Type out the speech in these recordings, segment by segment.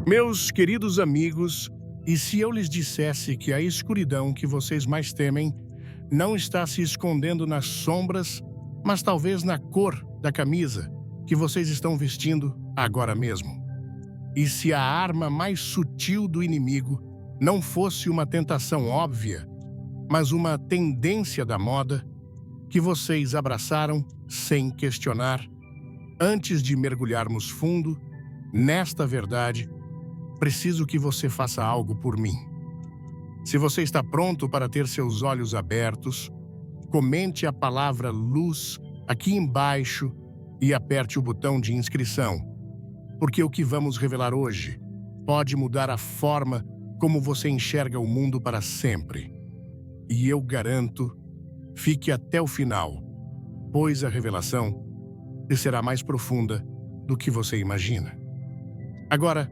Meus queridos amigos, e se eu lhes dissesse que a escuridão que vocês mais temem não está se escondendo nas sombras, mas talvez na cor da camisa que vocês estão vestindo agora mesmo? E se a arma mais sutil do inimigo não fosse uma tentação óbvia, mas uma tendência da moda que vocês abraçaram sem questionar? Antes de mergulharmos fundo nesta verdade, preciso que você faça algo por mim. Se você está pronto para ter seus olhos abertos, comente a palavra luz aqui embaixo e aperte o botão de inscrição, porque o que vamos revelar hoje pode mudar a forma como você enxerga o mundo para sempre. E eu garanto, fique até o final, pois a revelação será mais profunda do que você imagina. Agora,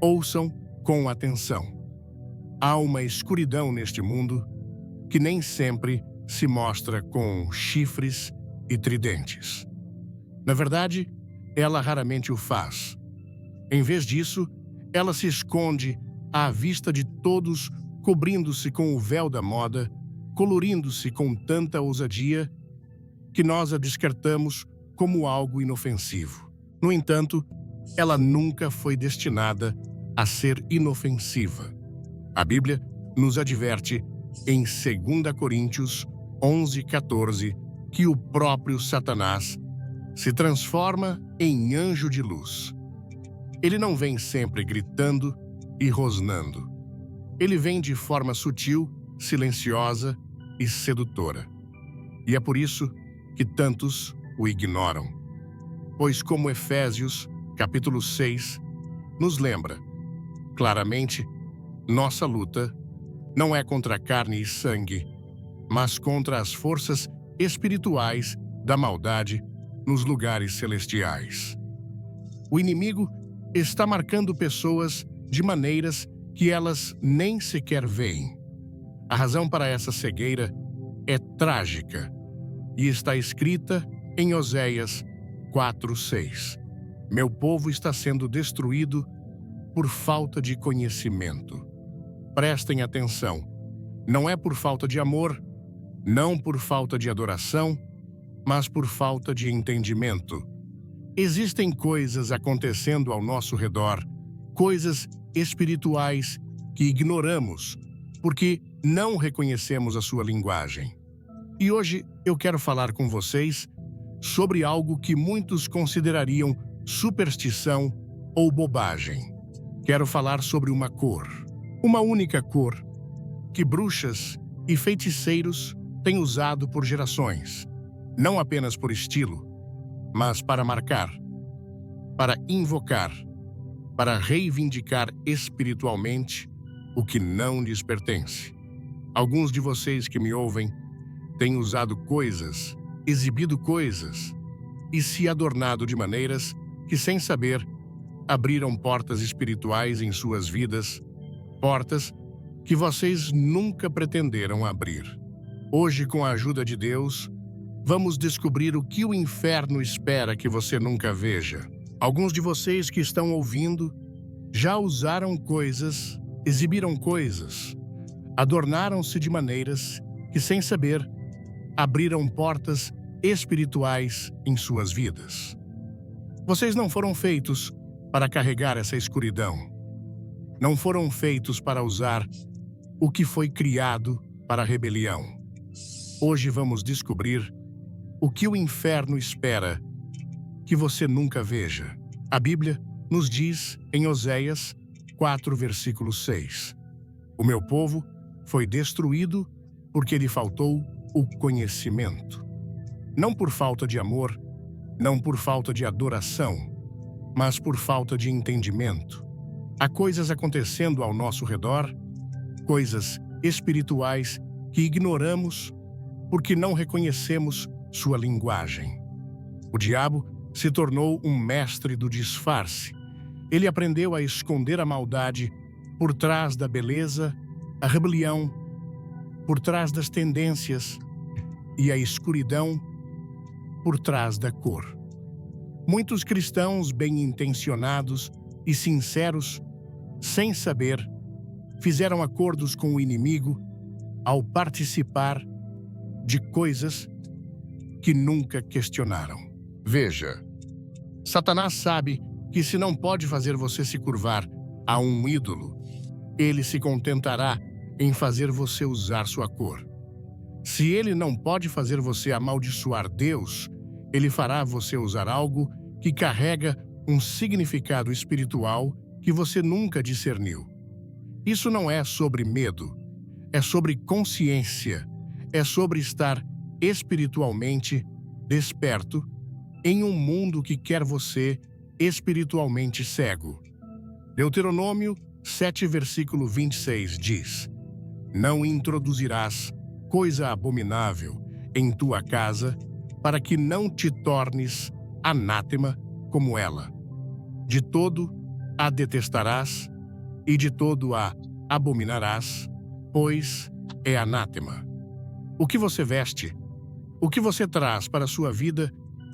ouçam com atenção. Há uma escuridão neste mundo que nem sempre se mostra com chifres e tridentes. Na verdade, ela raramente o faz. Em vez disso, ela se esconde à vista de todos, cobrindo-se com o véu da moda, colorindo-se com tanta ousadia que nós a descartamos como algo inofensivo. No entanto, ela nunca foi destinada a ser inofensiva. A Bíblia nos adverte em 2 Coríntios 11:14 que o próprio Satanás se transforma em anjo de luz. Ele não vem sempre gritando e rosnando. Ele vem de forma sutil, silenciosa e sedutora. E é por isso que tantos o ignoram. Pois como Efésios, capítulo 6, nos lembra, claramente, nossa luta não é contra carne e sangue, mas contra as forças espirituais da maldade nos lugares celestiais. O inimigo está marcando pessoas de maneiras que elas nem sequer veem. A razão para essa cegueira é trágica e está escrita em Oséias 4:6. Meu povo está sendo destruído por falta de conhecimento. Prestem atenção. Não é por falta de amor, não por falta de adoração, mas por falta de entendimento. Existem coisas acontecendo ao nosso redor, coisas espirituais que ignoramos, porque não reconhecemos a sua linguagem. E hoje eu quero falar com vocês sobre algo que muitos considerariam superstição ou bobagem. Quero falar sobre uma cor, uma única cor, que bruxas e feiticeiros têm usado por gerações, não apenas por estilo, mas para marcar, para invocar, para reivindicar espiritualmente o que não lhes pertence. Alguns de vocês que me ouvem têm usado coisas, exibido coisas e se adornado de maneiras que, sem saber, abriram portas espirituais em suas vidas, portas que vocês nunca pretenderam abrir. Hoje, com a ajuda de Deus, vamos descobrir o que o inferno espera que você nunca veja. Alguns de vocês que estão ouvindo já usaram coisas, exibiram coisas, adornaram-se de maneiras que, sem saber, abriram portas espirituais em suas vidas. Vocês não foram feitos para carregar essa escuridão. Não foram feitos para usar o que foi criado para a rebelião. Hoje vamos descobrir o que o inferno espera que você nunca veja. A Bíblia nos diz em Oséias 4, versículo 6. O meu povo foi destruído porque lhe faltou o conhecimento. Não por falta de amor, não por falta de adoração, mas por falta de entendimento. Há coisas acontecendo ao nosso redor, coisas espirituais que ignoramos porque não reconhecemos sua linguagem. O diabo se tornou um mestre do disfarce. Ele aprendeu a esconder a maldade por trás da beleza, a rebelião, por trás das tendências e a escuridão por trás da cor. Muitos cristãos bem-intencionados e sinceros sem saber, fizeram acordos com o inimigo ao participar de coisas que nunca questionaram. Veja, Satanás sabe que se não pode fazer você se curvar a um ídolo, ele se contentará em fazer você usar sua cor. Se ele não pode fazer você amaldiçoar Deus, ele fará você usar algo que carrega um significado espiritual que você nunca discerniu. Isso não é sobre medo, é sobre consciência, é sobre estar espiritualmente desperto em um mundo que quer você espiritualmente cego. Deuteronômio 7, versículo 26 diz: Não introduzirás coisa abominável em tua casa, para que não te tornes anátema como ela. De todo a detestarás e de todo a abominarás, pois é anátema. O que você veste, o que você traz para a sua vida,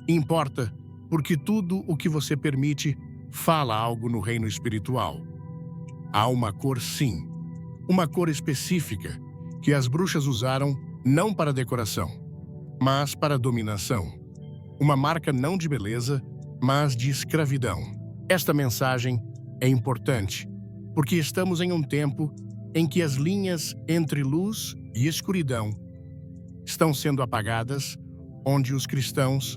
importa, porque tudo o que você permite fala algo no reino espiritual. Há uma cor, sim, uma cor específica que as bruxas usaram não para decoração, mas para dominação. Uma marca não de beleza, mas de escravidão. Esta mensagem é importante, porque estamos em um tempo em que as linhas entre luz e escuridão estão sendo apagadas, onde os cristãos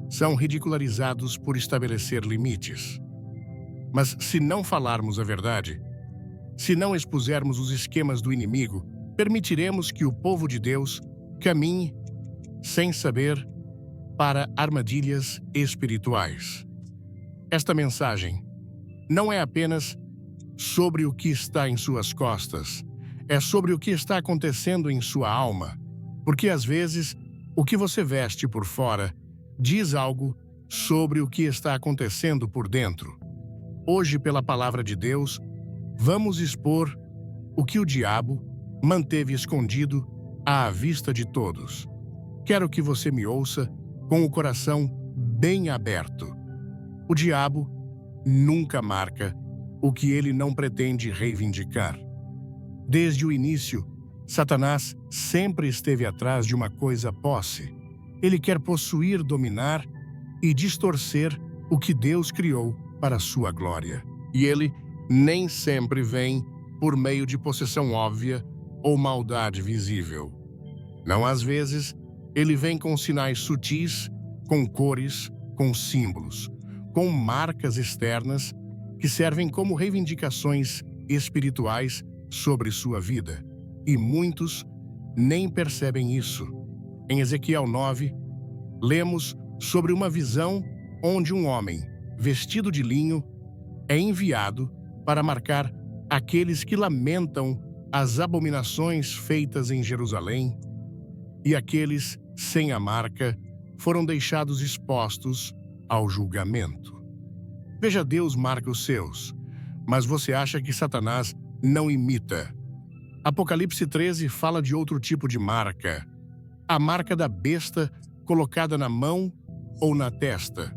são ridicularizados por estabelecer limites. Mas se não falarmos a verdade, se não expusermos os esquemas do inimigo, permitiremos que o povo de Deus caminhe, sem saber, para armadilhas espirituais. Esta mensagem não é apenas sobre o que está em suas costas, é sobre o que está acontecendo em sua alma, porque às vezes o que você veste por fora diz algo sobre o que está acontecendo por dentro. Hoje, pela palavra de Deus, vamos expor o que o diabo manteve escondido à vista de todos. Quero que você me ouça com o coração bem aberto. O diabo nunca marca o que ele não pretende reivindicar. Desde o início, Satanás sempre esteve atrás de uma coisa posse. Ele quer possuir, dominar e distorcer o que Deus criou para a sua glória. E ele nem sempre vem por meio de possessão óbvia ou maldade visível. Não, às vezes, ele vem com sinais sutis, com cores, com símbolos, com marcas externas que servem como reivindicações espirituais sobre sua vida. E muitos nem percebem isso. Em Ezequiel 9, lemos sobre uma visão onde um homem, vestido de linho, é enviado para marcar aqueles que lamentam as abominações feitas em Jerusalém, e aqueles sem a marca foram deixados expostos ao julgamento. Veja, Deus marca os seus, mas você acha que Satanás não imita. Apocalipse 13 fala de outro tipo de marca, a marca da besta colocada na mão ou na testa.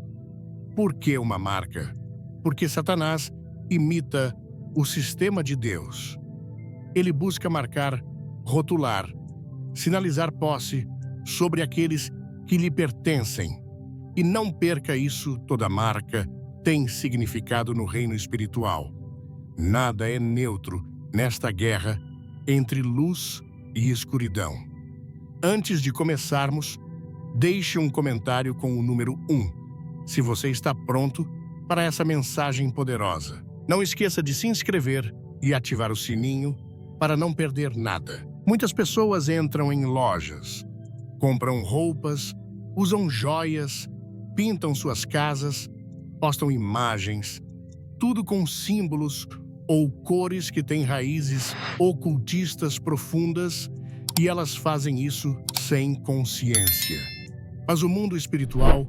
Por que uma marca? Porque Satanás imita o sistema de Deus. Ele busca marcar, rotular, sinalizar posse sobre aqueles que lhe pertencem. E não perca isso, toda marca tem significado no reino espiritual. Nada é neutro nesta guerra entre luz e escuridão. Antes de começarmos, deixe um comentário com o número 1, se você está pronto para essa mensagem poderosa. Não esqueça de se inscrever e ativar o sininho para não perder nada. Muitas pessoas entram em lojas, compram roupas, usam joias, pintam suas casas, postam imagens, tudo com símbolos ou cores que têm raízes ocultistas profundas, e elas fazem isso sem consciência. Mas o mundo espiritual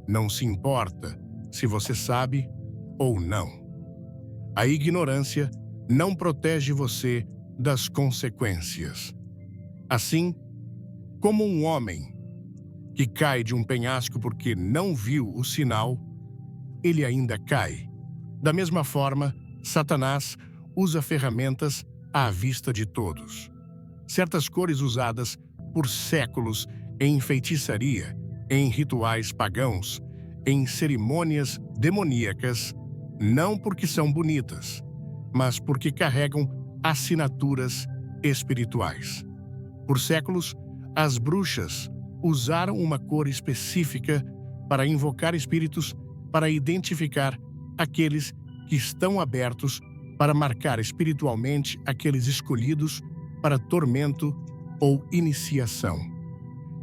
não se importa se você sabe ou não. A ignorância não protege você das consequências. Assim como um homem que cai de um penhasco porque não viu o sinal, ele ainda cai. Da mesma forma, Satanás usa ferramentas à vista de todos. Certas cores usadas por séculos em feitiçaria, em rituais pagãos, em cerimônias demoníacas, não porque são bonitas, mas porque carregam assinaturas espirituais. Por séculos, as bruxas usaram uma cor específica para invocar espíritos, para identificar aqueles que estão abertos, para marcar espiritualmente aqueles escolhidos para tormento ou iniciação.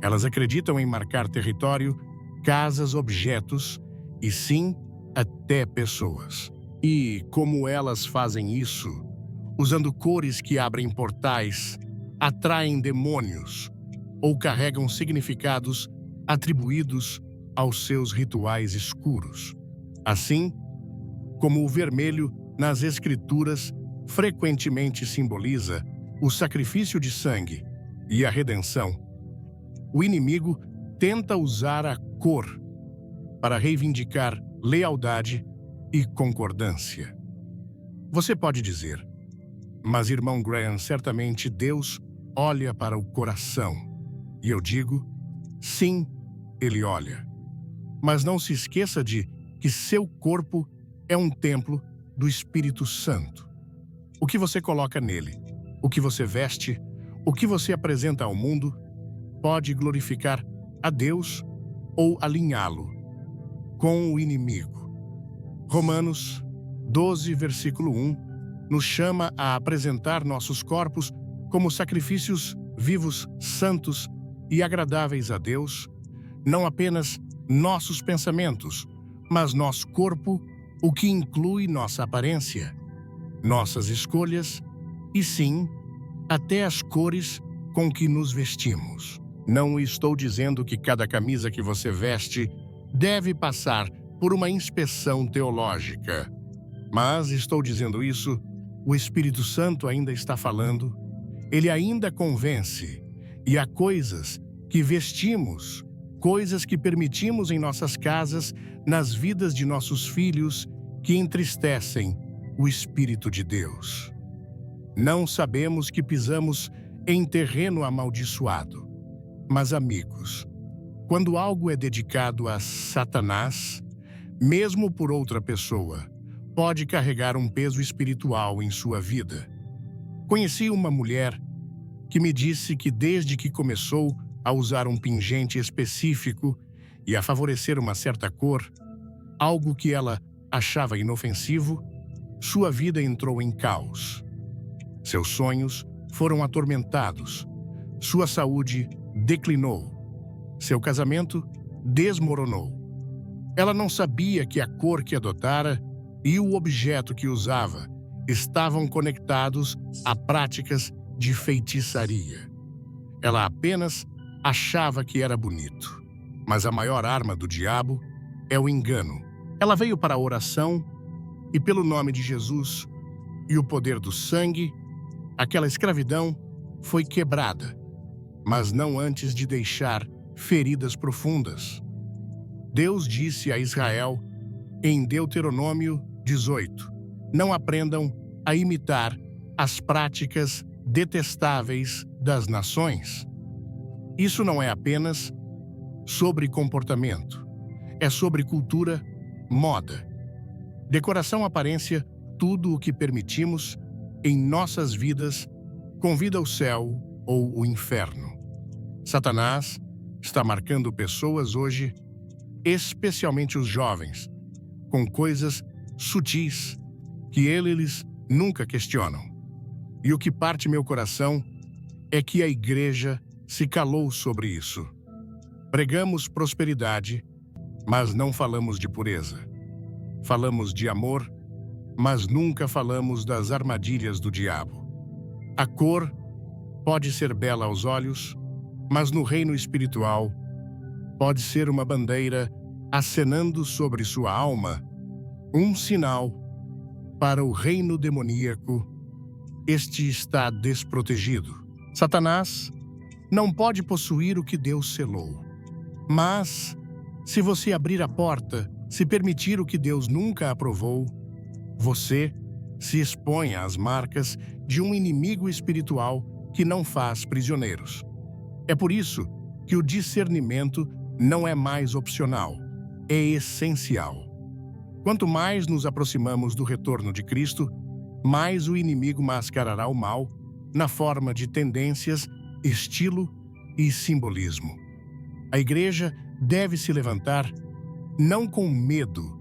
Elas acreditam em marcar território, casas, objetos e, sim, até pessoas. E como elas fazem isso? Usando cores que abrem portais, atraem demônios ou carregam significados atribuídos aos seus rituais escuros. Assim, como o vermelho nas escrituras frequentemente simboliza o sacrifício de sangue e a redenção, o inimigo tenta usar a cor para reivindicar lealdade e concordância. Você pode dizer, mas irmão Graham, certamente Deus olha para o coração. E eu digo, sim, ele olha. Mas não se esqueça de que seu corpo é um templo do Espírito Santo. O que você coloca nele, o que você veste, o que você apresenta ao mundo, pode glorificar a Deus ou alinhá-lo com o inimigo. Romanos 12, versículo 1, nos chama a apresentar nossos corpos como sacrifícios vivos, santos e agradáveis a Deus, não apenas nossos pensamentos, mas nosso corpo, o que inclui nossa aparência, nossas escolhas e, sim, até as cores com que nos vestimos. Não estou dizendo que cada camisa que você veste deve passar por uma inspeção teológica. Mas estou dizendo isso, o Espírito Santo ainda está falando, ele ainda convence, e há coisas que vestimos, coisas que permitimos em nossas casas, nas vidas de nossos filhos, que entristecem o Espírito de Deus. Não sabemos que pisamos em terreno amaldiçoado. Mas, amigos, quando algo é dedicado a Satanás, mesmo por outra pessoa, pode carregar um peso espiritual em sua vida. Conheci uma mulher que me disse que desde que começou a usar um pingente específico e a favorecer uma certa cor, algo que ela achava inofensivo, sua vida entrou em caos. Seus sonhos foram atormentados, sua saúde declinou, seu casamento desmoronou. Ela não sabia que a cor que adotara e o objeto que usava estavam conectados a práticas de feitiçaria. Ela apenas achava que era bonito. Mas a maior arma do diabo é o engano. Ela veio para a oração e, pelo nome de Jesus e o poder do sangue, aquela escravidão foi quebrada, mas não antes de deixar feridas profundas. Deus disse a Israel, em Deuteronômio 18, não aprendam a imitar as práticas detestáveis das nações. Isso não é apenas sobre comportamento, é sobre cultura, moda, decoração, aparência, tudo o que permitimos em nossas vidas convida o céu ou o inferno. Satanás está marcando pessoas hoje, especialmente os jovens, com coisas sutis que eles nunca questionam. E o que parte meu coração é que a igreja se calou sobre isso. Pregamos prosperidade, mas não falamos de pureza. Falamos de amor, mas nunca falamos das armadilhas do diabo. A cor pode ser bela aos olhos, mas no reino espiritual pode ser uma bandeira acenando sobre sua alma, um sinal para o reino demoníaco. Este está desprotegido. Satanás não pode possuir o que Deus selou. Mas, se você abrir a porta, se permitir o que Deus nunca aprovou, você se expõe às marcas de um inimigo espiritual que não faz prisioneiros. É por isso que o discernimento não é mais opcional, é essencial. Quanto mais nos aproximamos do retorno de Cristo, mais o inimigo mascarará o mal na forma de tendências, estilo e simbolismo. A igreja deve se levantar não com medo,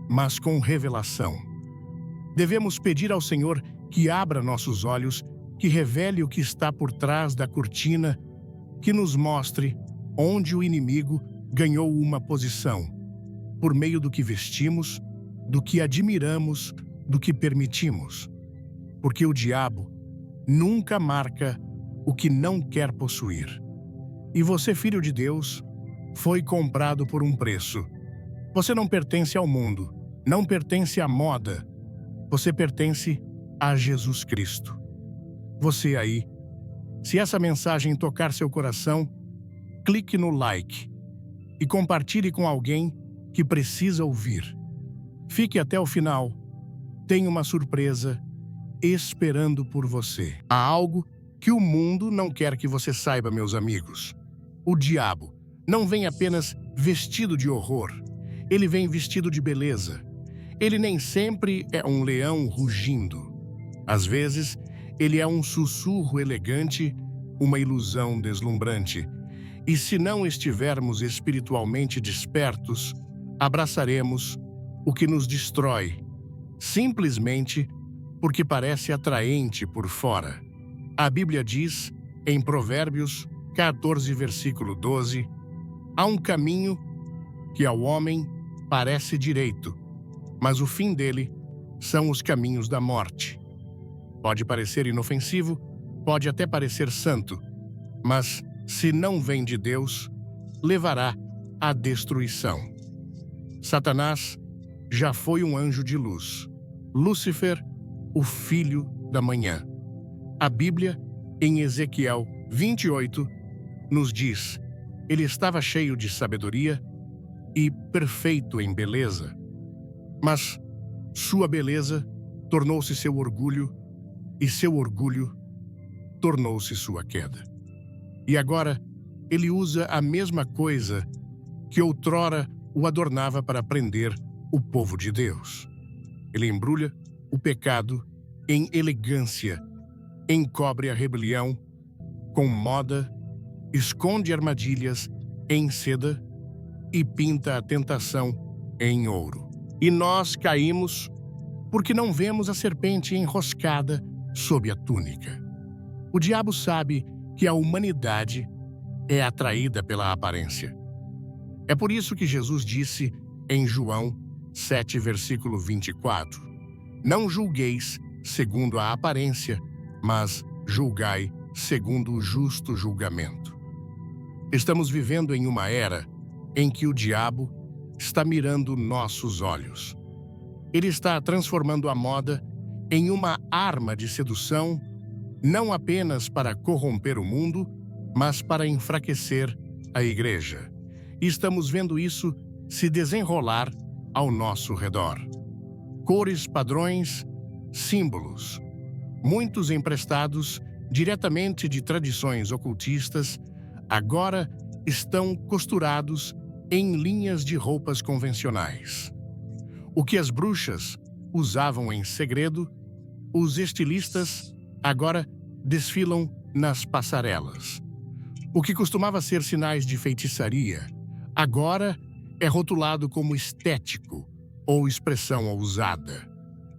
mas com revelação. Devemos pedir ao Senhor que abra nossos olhos, que revele o que está por trás da cortina, que nos mostre onde o inimigo ganhou uma posição, por meio do que vestimos, do que admiramos, do que permitimos. Porque o diabo nunca marca o que não quer possuir. E você, filho de Deus, foi comprado por um preço. Você não pertence ao mundo, não pertence à moda. Você pertence a Jesus Cristo. Você aí, se essa mensagem tocar seu coração, clique no like e compartilhe com alguém que precisa ouvir. Fique até o final. Tem uma surpresa esperando por você. Há algo que o mundo não quer que você saiba, meus amigos. O diabo não vem apenas vestido de horror. Ele vem vestido de beleza. Ele nem sempre é um leão rugindo. Às vezes, ele é um sussurro elegante, uma ilusão deslumbrante. E se não estivermos espiritualmente despertos, abraçaremos o que nos destrói, simplesmente porque parece atraente por fora. A Bíblia diz, em Provérbios 14, versículo 12, há um caminho que ao homem parece direito, mas o fim dele são os caminhos da morte. Pode parecer inofensivo, pode até parecer santo, mas, se não vem de Deus, levará à destruição. Satanás já foi um anjo de luz. Lúcifer, o filho da manhã. A Bíblia, em Ezequiel 28, nos diz: ele estava cheio de sabedoria e perfeito em beleza. Mas sua beleza tornou-se seu orgulho, e seu orgulho tornou-se sua queda. E agora ele usa a mesma coisa que outrora o adornava para prender o povo de Deus. Ele embrulha o pecado em elegância, encobre a rebelião com moda, esconde armadilhas em seda e pinta a tentação em ouro. E nós caímos porque não vemos a serpente enroscada sob a túnica. O diabo sabe que a humanidade é atraída pela aparência. É por isso que Jesus disse em João 7, versículo 24, não julgueis segundo a aparência, mas julgai segundo o justo julgamento. Estamos vivendo em uma era em que o diabo está mirando nossos olhos. Ele está transformando a moda em uma arma de sedução, não apenas para corromper o mundo, mas para enfraquecer a igreja. E estamos vendo isso se desenrolar ao nosso redor. Cores, padrões, símbolos, muitos emprestados diretamente de tradições ocultistas, agora estão costurados em linhas de roupas convencionais. O que as bruxas usavam em segredo, os estilistas agora desfilam nas passarelas. O que costumava ser sinais de feitiçaria, agora é rotulado como estético ou expressão ousada.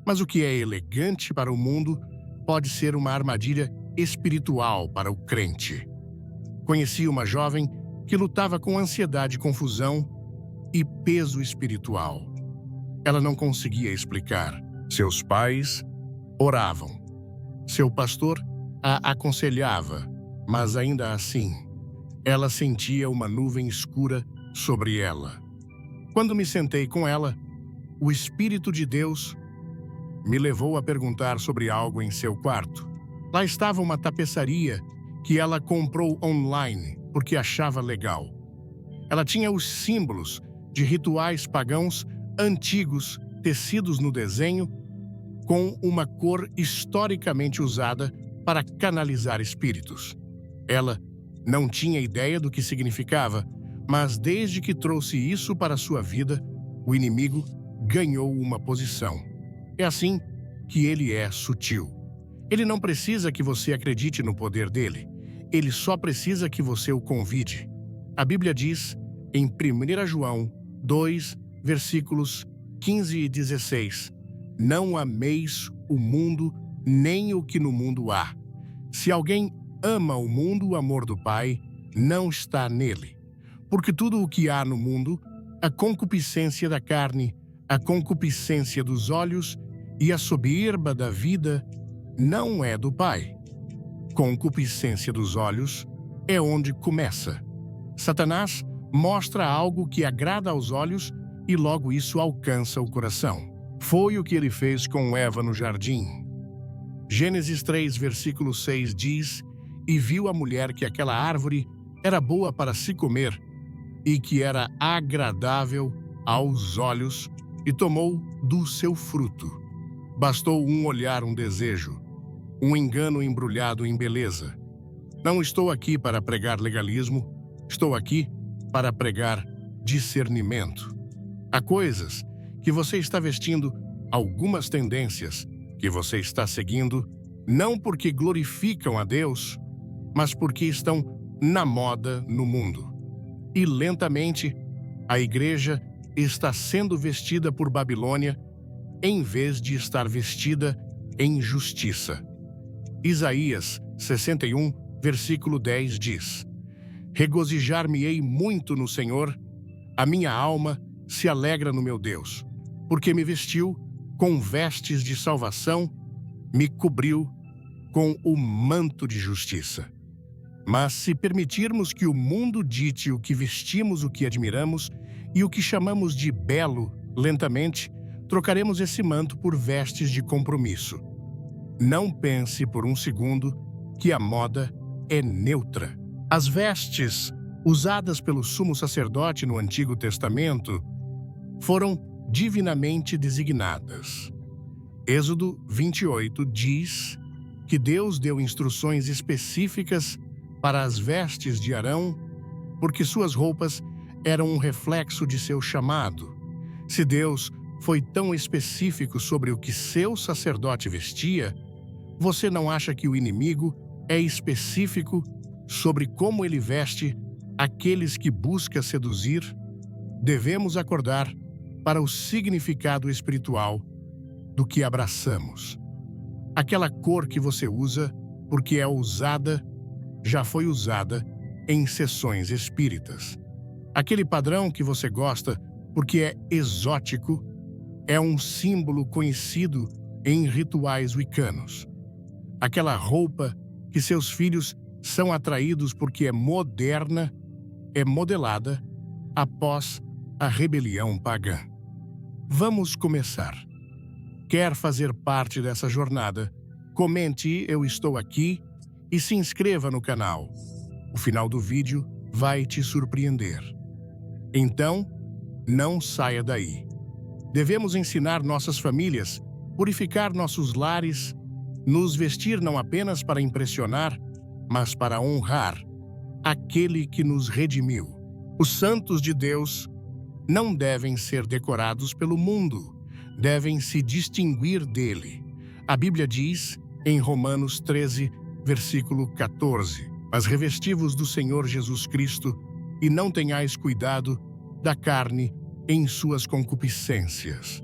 Mas o que é elegante para o mundo pode ser uma armadilha espiritual para o crente. Conheci uma jovem que lutava com ansiedade, confusão e peso espiritual. Ela não conseguia explicar. Seus pais oravam. Seu pastor a aconselhava, mas ainda assim, ela sentia uma nuvem escura sobre ela. Quando me sentei com ela, o Espírito de Deus me levou a perguntar sobre algo em seu quarto. Lá estava uma tapeçaria que ela comprou online porque achava legal. Ela tinha os símbolos de rituais pagãos antigos tecidos no desenho com uma cor historicamente usada para canalizar espíritos. Ela não tinha ideia do que significava, mas desde que trouxe isso para sua vida, o inimigo ganhou uma posição. É assim que ele é sutil. Ele não precisa que você acredite no poder dele. Ele só precisa que você o convide. A Bíblia diz, em 1 João 2, versículos 15 e 16, não ameis o mundo, nem o que no mundo há. Se alguém ama o mundo, o amor do Pai não está nele. Porque tudo o que há no mundo, a concupiscência da carne, a concupiscência dos olhos e a soberba da vida, não é do Pai. Concupiscência dos olhos é onde começa. Satanás mostra algo que agrada aos olhos e logo isso alcança o coração. Foi o que ele fez com Eva no jardim. Gênesis 3, versículo 6 diz, e viu a mulher que aquela árvore era boa para se comer e que era agradável aos olhos e tomou do seu fruto. Bastou um olhar, um desejo, um engano embrulhado em beleza. Não estou aqui para pregar legalismo, estou aqui para pregar discernimento. Há coisas que você está vestindo, algumas tendências que você está seguindo, não porque glorificam a Deus, mas porque estão na moda no mundo. E lentamente, a igreja está sendo vestida por Babilônia em vez de estar vestida em justiça. Isaías 61, versículo 10 diz, regozijar-me-ei muito no Senhor, a minha alma se alegra no meu Deus, porque me vestiu com vestes de salvação, me cobriu com o manto de justiça. Mas se permitirmos que o mundo dite o que vestimos, o que admiramos e o que chamamos de belo, lentamente, trocaremos esse manto por vestes de compromisso. Não pense por um segundo que a moda é neutra. As vestes usadas pelo sumo sacerdote no Antigo Testamento foram divinamente designadas. Êxodo 28 diz que Deus deu instruções específicas para as vestes de Arão, porque suas roupas eram um reflexo de seu chamado. Se Deus foi tão específico sobre o que seu sacerdote vestia, você não acha que o inimigo é específico sobre como ele veste aqueles que busca seduzir? Devemos acordar para o significado espiritual do que abraçamos. Aquela cor que você usa porque é ousada já foi usada em sessões espíritas. Aquele padrão que você gosta porque é exótico é um símbolo conhecido em rituais wiccanos. Aquela roupa que seus filhos são atraídos porque é moderna é modelada após a rebelião pagã. Vamos começar. Quer fazer parte dessa jornada? Comente "Eu estou aqui" e se inscreva no canal. O final do vídeo vai te surpreender. Então, não saia daí. Devemos ensinar nossas famílias, purificar nossos lares, nos vestir não apenas para impressionar, mas para honrar aquele que nos redimiu. Os santos de Deus não devem ser decorados pelo mundo, devem se distinguir dele. A Bíblia diz, em Romanos 13, versículo 14, mas revesti-vos do Senhor Jesus Cristo e não tenhais cuidado da carne em suas concupiscências.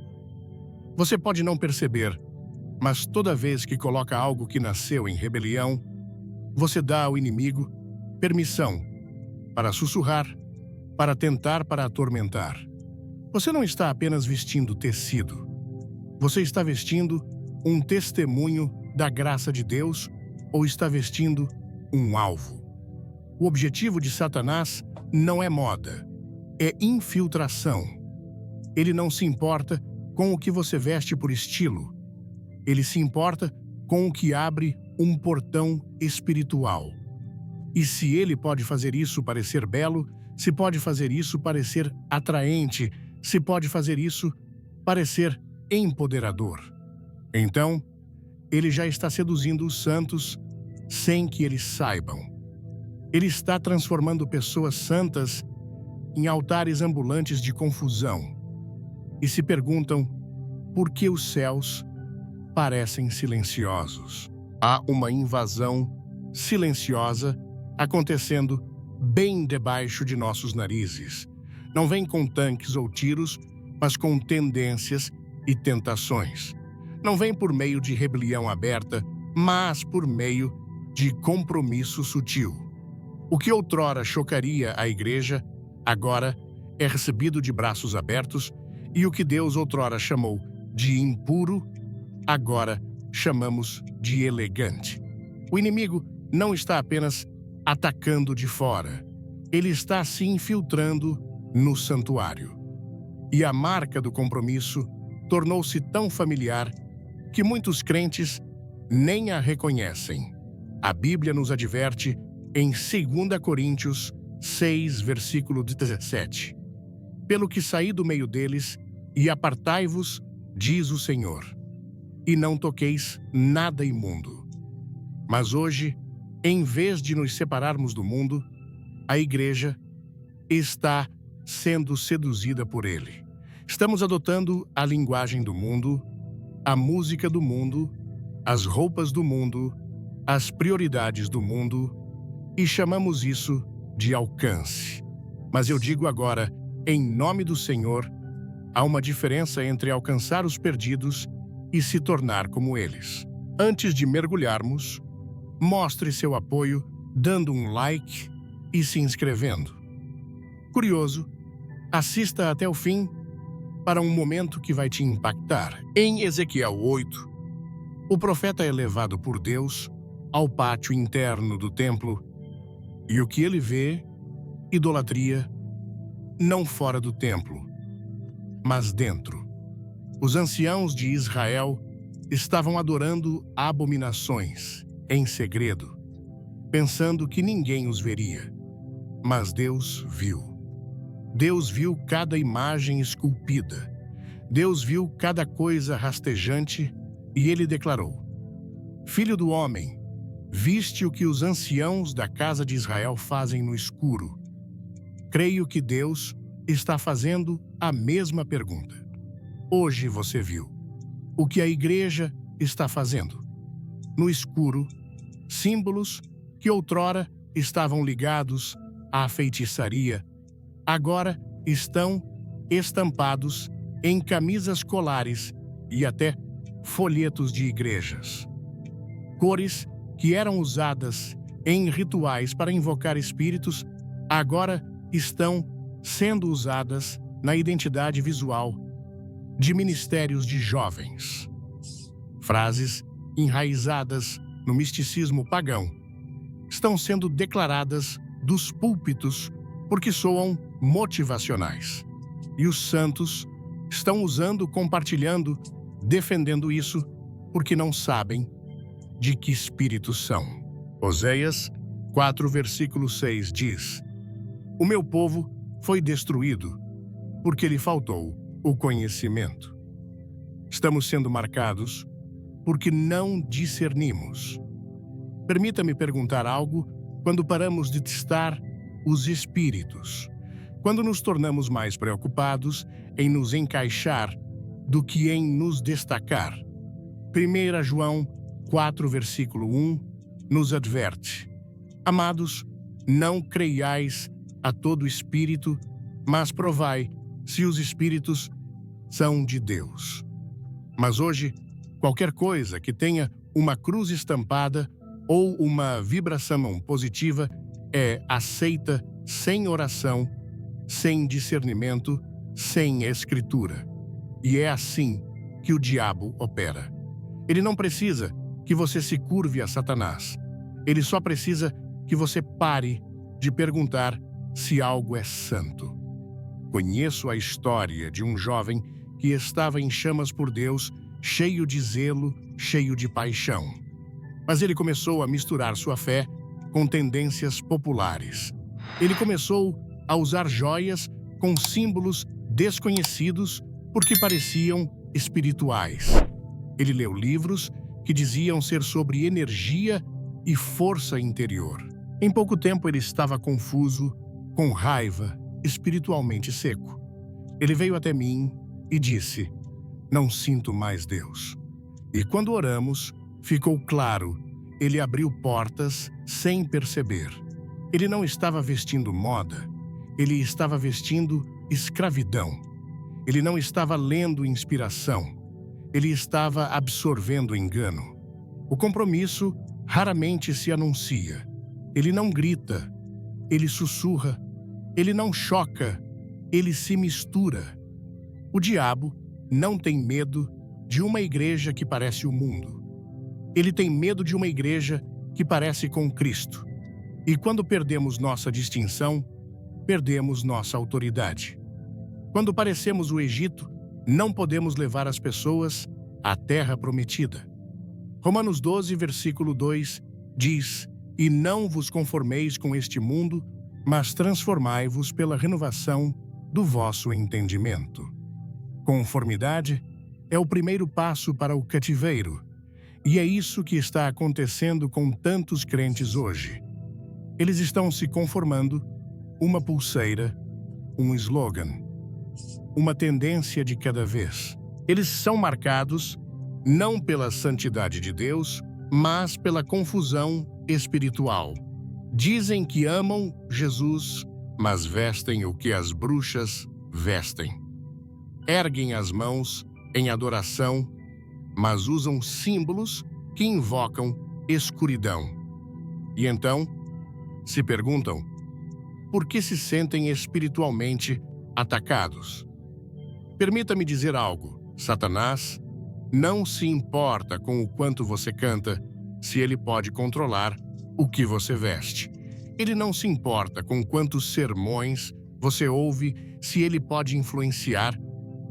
Você pode não perceber, mas toda vez que coloca algo que nasceu em rebelião, você dá ao inimigo permissão para sussurrar, para tentar, para atormentar. Você não está apenas vestindo tecido. Você está vestindo um testemunho da graça de Deus ou está vestindo um alvo. O objetivo de Satanás não é moda, é infiltração. Ele não se importa com o que você veste por estilo. Ele se importa com o que abre um portão espiritual. E se ele pode fazer isso parecer belo, se pode fazer isso parecer atraente, se pode fazer isso parecer empoderador. Então, ele já está seduzindo os santos sem que eles saibam. Ele está transformando pessoas santas em altares ambulantes de confusão e se perguntam por que os céus parecem silenciosos. Há uma invasão silenciosa acontecendo bem debaixo de nossos narizes. Não vem com tanques ou tiros, mas com tendências e tentações. Não vem por meio de rebelião aberta, mas por meio de compromisso sutil. O que outrora chocaria a igreja, agora é recebido de braços abertos, e o que Deus outrora chamou de impuro, agora chamamos de elegante. O inimigo não está apenas atacando de fora, ele está se infiltrando no santuário. E a marca do compromisso tornou-se tão familiar que muitos crentes nem a reconhecem. A Bíblia nos adverte em 2 Coríntios 6, versículo 17. Pelo que saí do meio deles e apartai-vos, diz o Senhor, e não toqueis nada imundo. Mas hoje, em vez de nos separarmos do mundo, a igreja está sendo seduzida por ele. Estamos adotando a linguagem do mundo, a música do mundo, as roupas do mundo, as prioridades do mundo, e chamamos isso de alcance. Mas eu digo agora, em nome do Senhor, há uma diferença entre alcançar os perdidos e se tornar como eles. Antes de mergulharmos, mostre seu apoio dando um like e se inscrevendo. Curioso, assista até o fim para um momento que vai te impactar. Em Ezequiel 8, o profeta é levado por Deus ao pátio interno do templo e o que ele vê, idolatria, não fora do templo, mas dentro. Os anciãos de Israel estavam adorando abominações em segredo, pensando que ninguém os veria. Mas Deus viu. Deus viu cada imagem esculpida. Deus viu cada coisa rastejante e ele declarou: Filho do homem, viste o que os anciãos da casa de Israel fazem no escuro. Creio que Deus está fazendo a mesma pergunta. Hoje você viu o que a igreja está fazendo. No escuro, símbolos que outrora estavam ligados à feitiçaria, agora estão estampados em camisas colares e até folhetos de igrejas. Cores que eram usadas em rituais para invocar espíritos, agora estão sendo usadas na identidade visual de ministérios de jovens. Frases enraizadas no misticismo pagão estão sendo declaradas dos púlpitos porque soam motivacionais. E os santos estão usando, compartilhando, defendendo isso porque não sabem de que espíritos são. Oséias 4, versículo 6 diz: O meu povo foi destruído porque lhe faltou o conhecimento. Estamos sendo marcados porque não discernimos. Permita-me perguntar algo quando paramos de testar os espíritos. Quando nos tornamos mais preocupados em nos encaixar do que em nos destacar. 1 João 4, versículo 1, nos adverte: Amados, não creiais a todo espírito, mas provai se os espíritos são de Deus. Mas hoje, qualquer coisa que tenha uma cruz estampada ou uma vibração positiva é aceita sem oração, sem discernimento, sem escritura. E é assim que o diabo opera. Ele não precisa que você se curve a Satanás. Ele só precisa que você pare de perguntar se algo é santo. Conheço a história de um jovem que estava em chamas por Deus, cheio de zelo, cheio de paixão. Mas ele começou a misturar sua fé com tendências populares. Ele começou a usar joias com símbolos desconhecidos porque pareciam espirituais. Ele leu livros que diziam ser sobre energia e força interior. Em pouco tempo ele estava confuso, com raiva, espiritualmente seco. Ele veio até mim e disse: "Não sinto mais Deus." E quando oramos, ficou claro, ele abriu portas sem perceber. Ele não estava vestindo moda, ele estava vestindo escravidão. Ele não estava lendo inspiração, ele estava absorvendo engano. O compromisso raramente se anuncia. Ele não grita, ele sussurra, ele não choca, ele se mistura. O diabo não tem medo de uma igreja que parece o mundo. Ele tem medo de uma igreja que parece com Cristo. E quando perdemos nossa distinção, perdemos nossa autoridade. Quando parecemos o Egito, não podemos levar as pessoas à terra prometida. Romanos 12, versículo 2, diz: "E não vos conformeis com este mundo, mas transformai-vos pela renovação do vosso entendimento." Conformidade é o primeiro passo para o cativeiro, e é isso que está acontecendo com tantos crentes hoje. Eles estão se conformando, uma pulseira, um slogan, uma tendência de cada vez. Eles são marcados não pela santidade de Deus, mas pela confusão espiritual. Dizem que amam Jesus, mas vestem o que as bruxas vestem. Erguem as mãos em adoração, mas usam símbolos que invocam escuridão. E então, se perguntam por que se sentem espiritualmente atacados. Permita-me dizer algo: Satanás não se importa com o quanto você canta, se ele pode controlar o que você veste. Ele não se importa com quantos sermões você ouve, se ele pode influenciar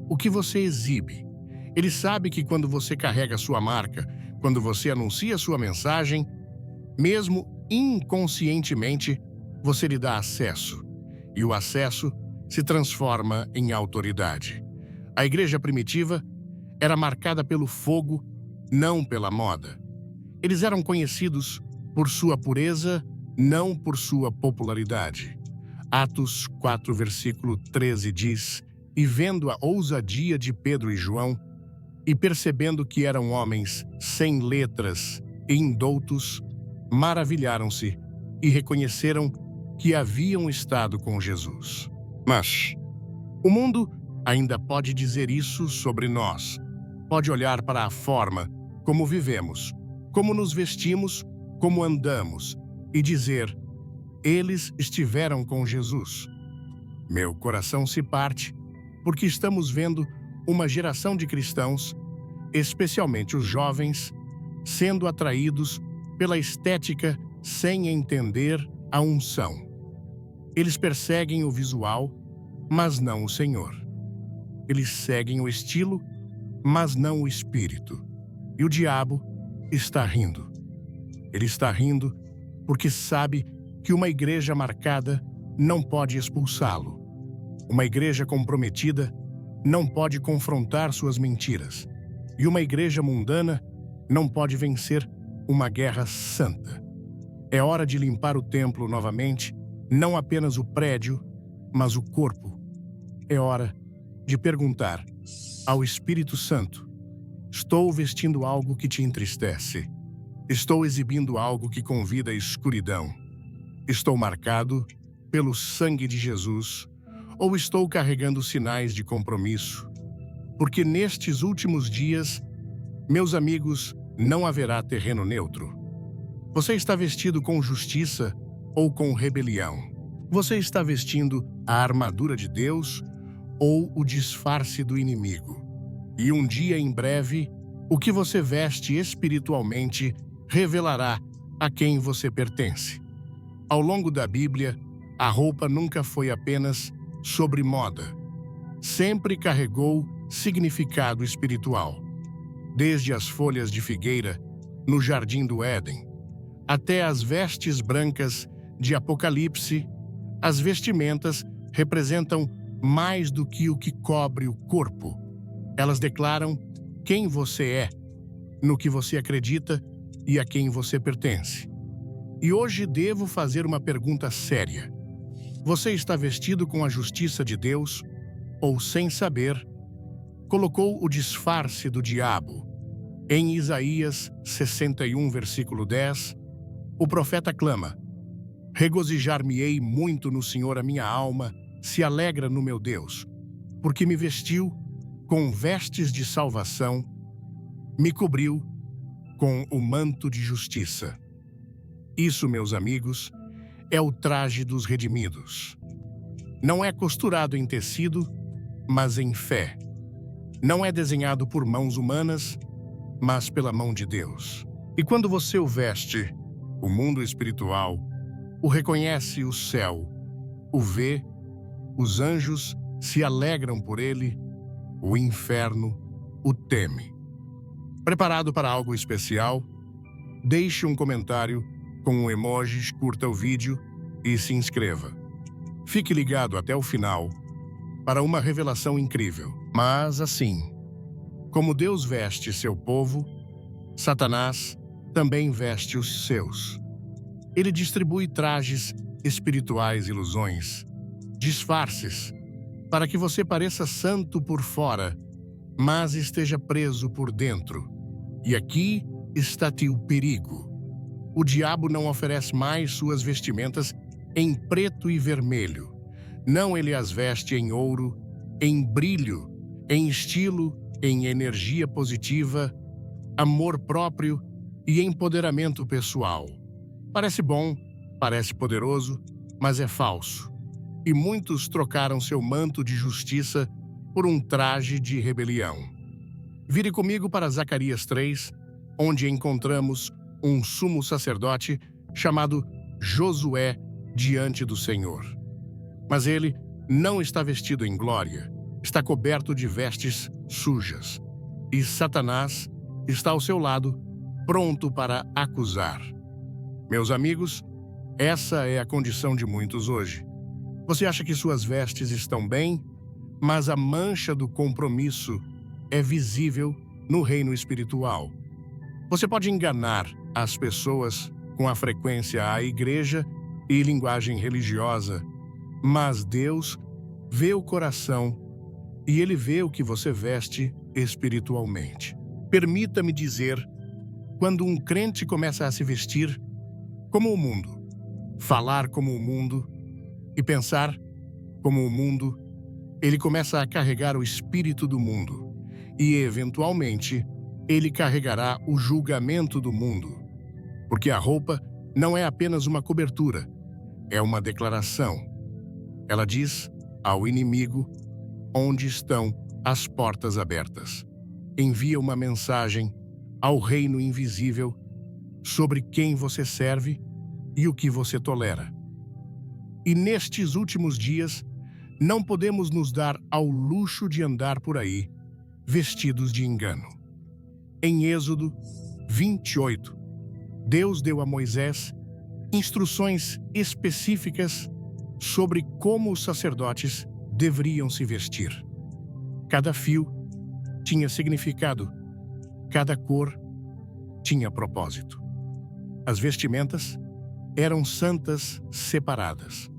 o que você exibe. Ele sabe que quando você carrega sua marca, quando você anuncia sua mensagem, mesmo inconscientemente, você lhe dá acesso. E o acesso se transforma em autoridade. A igreja primitiva era marcada pelo fogo, não pela moda. Eles eram conhecidos por sua pureza, não por sua popularidade. Atos 4, versículo 13 diz: "E vendo a ousadia de Pedro e João, e percebendo que eram homens sem letras e indoutos, maravilharam-se e reconheceram que haviam estado com Jesus." Mas o mundo ainda pode dizer isso sobre nós. Pode olhar para a forma como vivemos, como nos vestimos, como andamos, e dizer: "Eles estiveram com Jesus." Meu coração se parte, porque estamos vendo uma geração de cristãos, especialmente os jovens, sendo atraídos pela estética sem entender a unção. Eles perseguem o visual, mas não o Senhor. Eles seguem o estilo, mas não o espírito. E o diabo está rindo. Ele está rindo porque sabe que uma igreja marcada não pode expulsá-lo. Uma igreja comprometida não pode confrontar suas mentiras. E uma igreja mundana não pode vencer uma guerra santa. É hora de limpar o templo novamente, não apenas o prédio, mas o corpo. É hora de perguntar ao Espírito Santo: estou vestindo algo que te entristece? Estou exibindo algo que convida à escuridão? Estou marcado pelo sangue de Jesus? Ou estou carregando sinais de compromisso? Porque nestes últimos dias, meus amigos, não haverá terreno neutro. Você está vestido com justiça ou com rebelião? Você está vestindo a armadura de Deus ou o disfarce do inimigo? E um dia em breve, o que você veste espiritualmente revelará a quem você pertence. Ao longo da Bíblia, a roupa nunca foi apenas sobre moda. Sempre carregou significado espiritual. Desde as folhas de figueira no jardim do Éden, até as vestes brancas de Apocalipse, as vestimentas representam mais do que o que cobre o corpo. Elas declaram quem você é no que você acredita e a quem você pertence. E hoje devo fazer uma pergunta séria. Você está vestido com a justiça de Deus ou, sem saber, colocou o disfarce do diabo? Em Isaías 61, versículo 10, o profeta clama: regozijar-me-ei muito no Senhor, a minha alma se alegra no meu Deus, porque me vestiu com vestes de salvação, me cobriu com o manto de justiça. Isso, meus amigos, é o traje dos redimidos. Não é costurado em tecido, mas em fé. Não é desenhado por mãos humanas, mas pela mão de Deus. E quando você o veste, o mundo espiritual o reconhece, o céu o vê, os anjos se alegram por ele, o inferno o teme. Preparado para algo especial? Deixe um comentário com um emoji, curta o vídeo e se inscreva. Fique ligado até o final para uma revelação incrível. Mas assim, como Deus veste seu povo, Satanás também veste os seus. Ele distribui trajes espirituais, ilusões, disfarces, para que você pareça santo por fora, mas esteja preso por dentro. E aqui está-te o perigo. O diabo não oferece mais suas vestimentas em preto e vermelho. Não, ele as veste em ouro, em brilho, em estilo, em energia positiva, amor próprio e empoderamento pessoal. Parece bom, parece poderoso, mas é falso. E muitos trocaram seu manto de justiça por um traje de rebelião. Vire comigo para Zacarias 3, onde encontramos um sumo sacerdote chamado Josué diante do Senhor. Mas ele não está vestido em glória, está coberto de vestes sujas. E Satanás está ao seu lado, pronto para acusar. Meus amigos, essa é a condição de muitos hoje. Você acha que suas vestes estão bem, mas a mancha do compromisso é visível no reino espiritual. Você pode enganar as pessoas com a frequência à igreja e linguagem religiosa, mas Deus vê o coração e Ele vê o que você veste espiritualmente. Permita-me dizer, quando um crente começa a se vestir como o mundo, falar como o mundo e pensar como o mundo, ele começa a carregar o espírito do mundo e, eventualmente, ele carregará o julgamento do mundo. Porque a roupa não é apenas uma cobertura, é uma declaração. Ela diz ao inimigo onde estão as portas abertas. Envia uma mensagem ao reino invisível sobre quem você serve e o que você tolera. E nestes últimos dias, não podemos nos dar ao luxo de andar por aí vestidos de engano. Em Êxodo 28, Deus deu a Moisés instruções específicas sobre como os sacerdotes deveriam se vestir. Cada fio tinha significado, cada cor tinha propósito. As vestimentas eram santas separadas.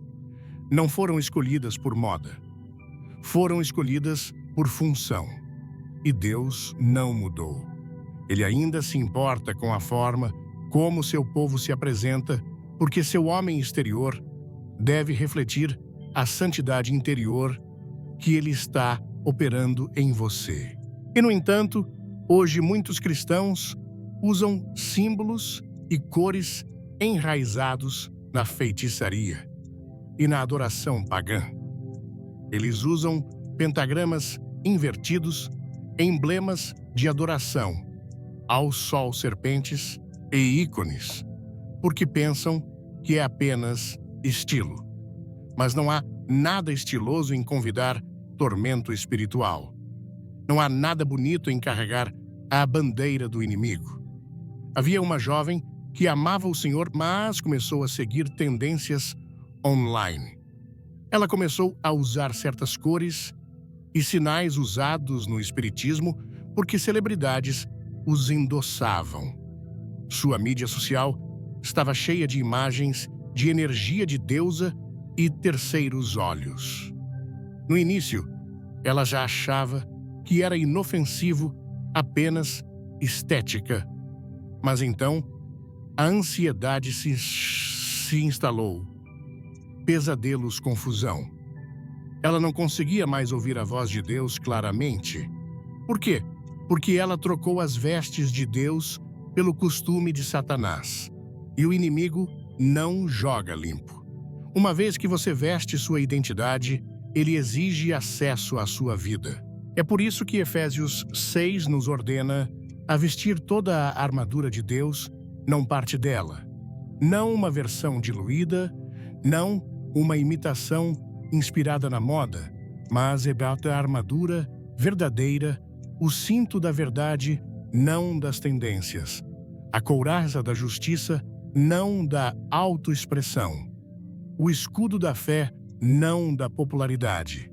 Não foram escolhidas por moda. Foram escolhidas por função. E Deus não mudou. Ele ainda se importa com a forma como seu povo se apresenta, porque seu homem exterior deve refletir a santidade interior que ele está operando em você. E, no entanto, hoje muitos cristãos usam símbolos e cores enraizados na feitiçaria e na adoração pagã. Eles usam pentagramas invertidos, emblemas de adoração ao sol, serpentes e ícones, porque pensam que é apenas estilo. Mas não há nada estiloso em convidar tormento espiritual. Não há nada bonito em carregar a bandeira do inimigo. Havia uma jovem que amava o Senhor, mas começou a seguir tendências online. Ela começou a usar certas cores e sinais usados no espiritismo porque celebridades os endossavam. Sua mídia social estava cheia de imagens de energia de deusa e terceiros olhos. No início, ela já achava que era inofensivo, apenas estética. Mas então, a ansiedade se instalou. Pesadelos, confusão. Ela não conseguia mais ouvir a voz de Deus claramente. Por quê? Porque ela trocou as vestes de Deus pelo costume de Satanás. E o inimigo não joga limpo. Uma vez que você veste sua identidade, ele exige acesso à sua vida. É por isso que Efésios 6 nos ordena a vestir toda a armadura de Deus, não parte dela. Não uma versão diluída, não uma imitação inspirada na moda, mas a armadura verdadeira, o cinto da verdade, não das tendências. A couraça da justiça, não da autoexpressão. O escudo da fé, não da popularidade.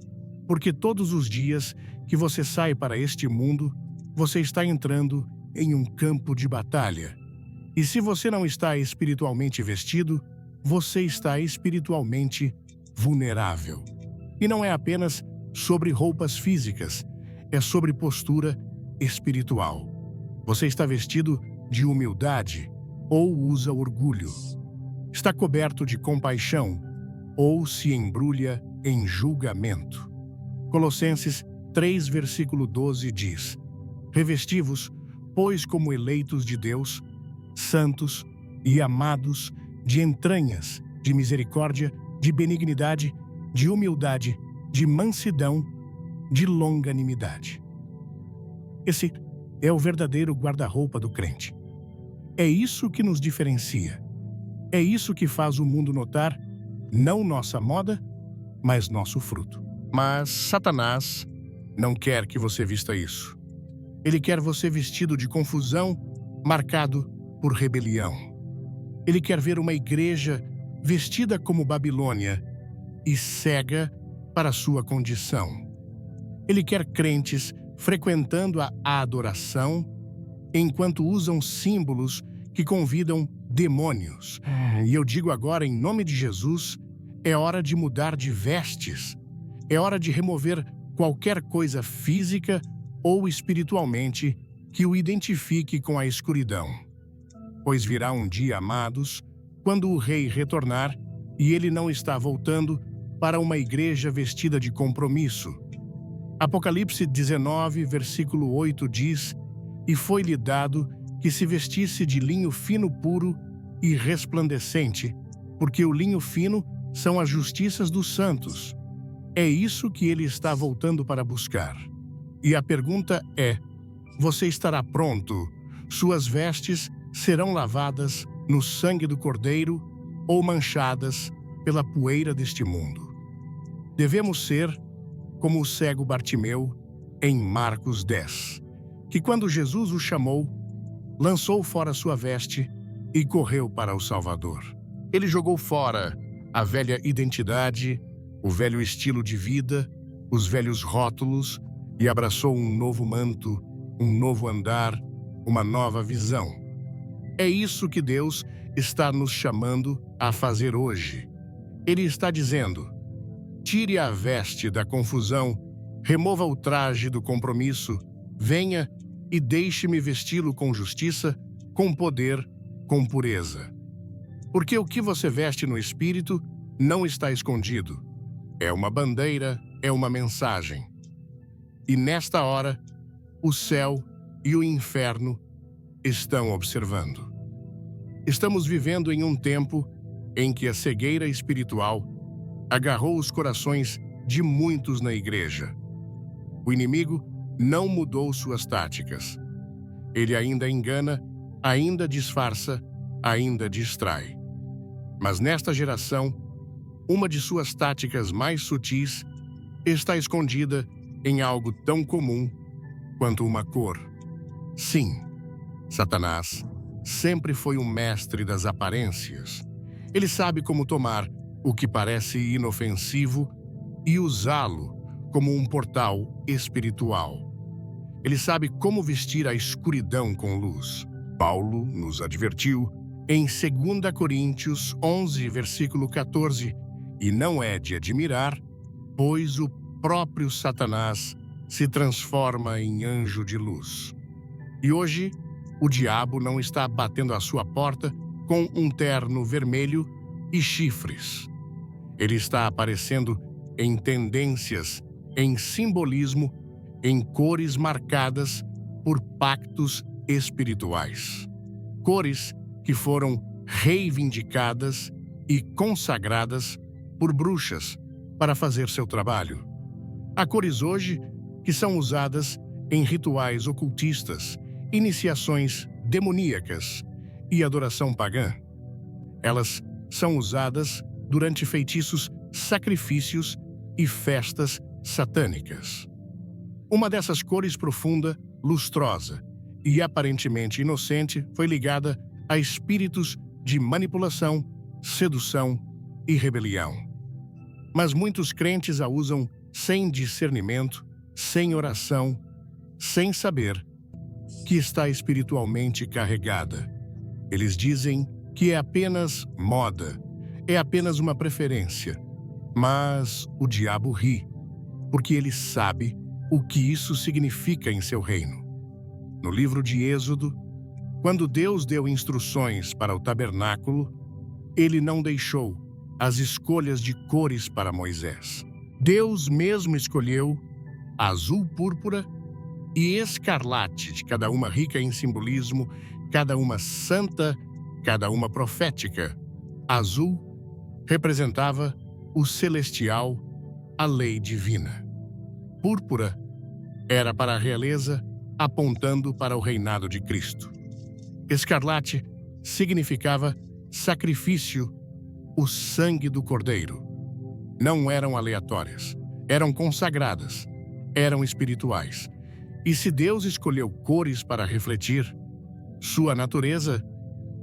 Porque todos os dias que você sai para este mundo, você está entrando em um campo de batalha. E se você não está espiritualmente vestido, você está espiritualmente vulnerável. E não é apenas sobre roupas físicas, é sobre postura espiritual. Você está vestido de humildade ou usa orgulho? Está coberto de compaixão ou se embrulha em julgamento? Colossenses 3, versículo 12 diz: Revesti-vos, pois, como eleitos de Deus, santos e amados, de entranhas, de misericórdia, de benignidade, de humildade, de mansidão, de longanimidade. Esse é o verdadeiro guarda-roupa do crente. É isso que nos diferencia. É isso que faz o mundo notar, não nossa moda, mas nosso fruto. Mas Satanás não quer que você vista isso. Ele quer você vestido de confusão, marcado por rebelião. Ele quer ver uma igreja vestida como Babilônia e cega para sua condição. Ele quer crentes frequentando a adoração, enquanto usam símbolos que convidam demônios. E eu digo agora, em nome de Jesus, é hora de mudar de vestes. É hora de remover qualquer coisa física ou espiritualmente que o identifique com a escuridão. Pois virá um dia, amados, quando o rei retornar e ele não está voltando para uma igreja vestida de compromisso. Apocalipse 19, versículo 8 diz: E foi-lhe dado que se vestisse de linho fino puro e resplandecente, porque o linho fino são as justiças dos santos. É isso que ele está voltando para buscar. E a pergunta é: você estará pronto? Suas vestes serão lavadas no sangue do Cordeiro ou manchadas pela poeira deste mundo? Devemos ser como o cego Bartimeu em Marcos 10, que quando Jesus o chamou, lançou fora sua veste e correu para o Salvador. Ele jogou fora a velha identidade, o velho estilo de vida, os velhos rótulos e abraçou um novo manto, um novo andar, uma nova visão. É isso que Deus está nos chamando a fazer hoje. Ele está dizendo: tire a veste da confusão, remova o traje do compromisso, venha e deixe-me vesti-lo com justiça, com poder, com pureza. Porque o que você veste no Espírito não está escondido. É uma bandeira, é uma mensagem. E nesta hora, o céu e o inferno estão observando. Estamos vivendo em um tempo em que a cegueira espiritual agarrou os corações de muitos na igreja. O inimigo não mudou suas táticas. Ele ainda engana, ainda disfarça, ainda distrai. Mas nesta geração, uma de suas táticas mais sutis está escondida em algo tão comum quanto uma cor. Sim, Satanás sempre foi um mestre das aparências. Ele sabe como tomar o que parece inofensivo e usá-lo como um portal espiritual. Ele sabe como vestir a escuridão com luz. Paulo nos advertiu em 2 Coríntios 11, versículo 14, e não é de admirar, pois o próprio Satanás se transforma em anjo de luz. E hoje, o diabo não está batendo à sua porta com um terno vermelho e chifres. Ele está aparecendo em tendências, em simbolismo, em cores marcadas por pactos espirituais. Cores que foram reivindicadas e consagradas por bruxas para fazer seu trabalho. Há cores hoje que são usadas em rituais ocultistas, iniciações demoníacas e adoração pagã. Elas são usadas durante feitiços, sacrifícios e festas satânicas. Uma dessas cores profunda, lustrosa e aparentemente inocente foi ligada a espíritos de manipulação, sedução e rebelião. Mas muitos crentes a usam sem discernimento, sem oração, sem saber que está espiritualmente carregada. Eles dizem que é apenas moda, é apenas uma preferência. Mas o diabo ri, porque ele sabe o que isso significa em seu reino. No livro de Êxodo, quando Deus deu instruções para o tabernáculo, ele não deixou as escolhas de cores para Moisés. Deus mesmo escolheu azul púrpura e escarlate, cada uma rica em simbolismo, cada uma santa, cada uma profética. Azul representava o celestial, a lei divina. Púrpura era para a realeza, apontando para o reinado de Cristo. Escarlate significava sacrifício, o sangue do Cordeiro. Não eram aleatórias, eram consagradas, eram espirituais. E se Deus escolheu cores para refletir sua natureza,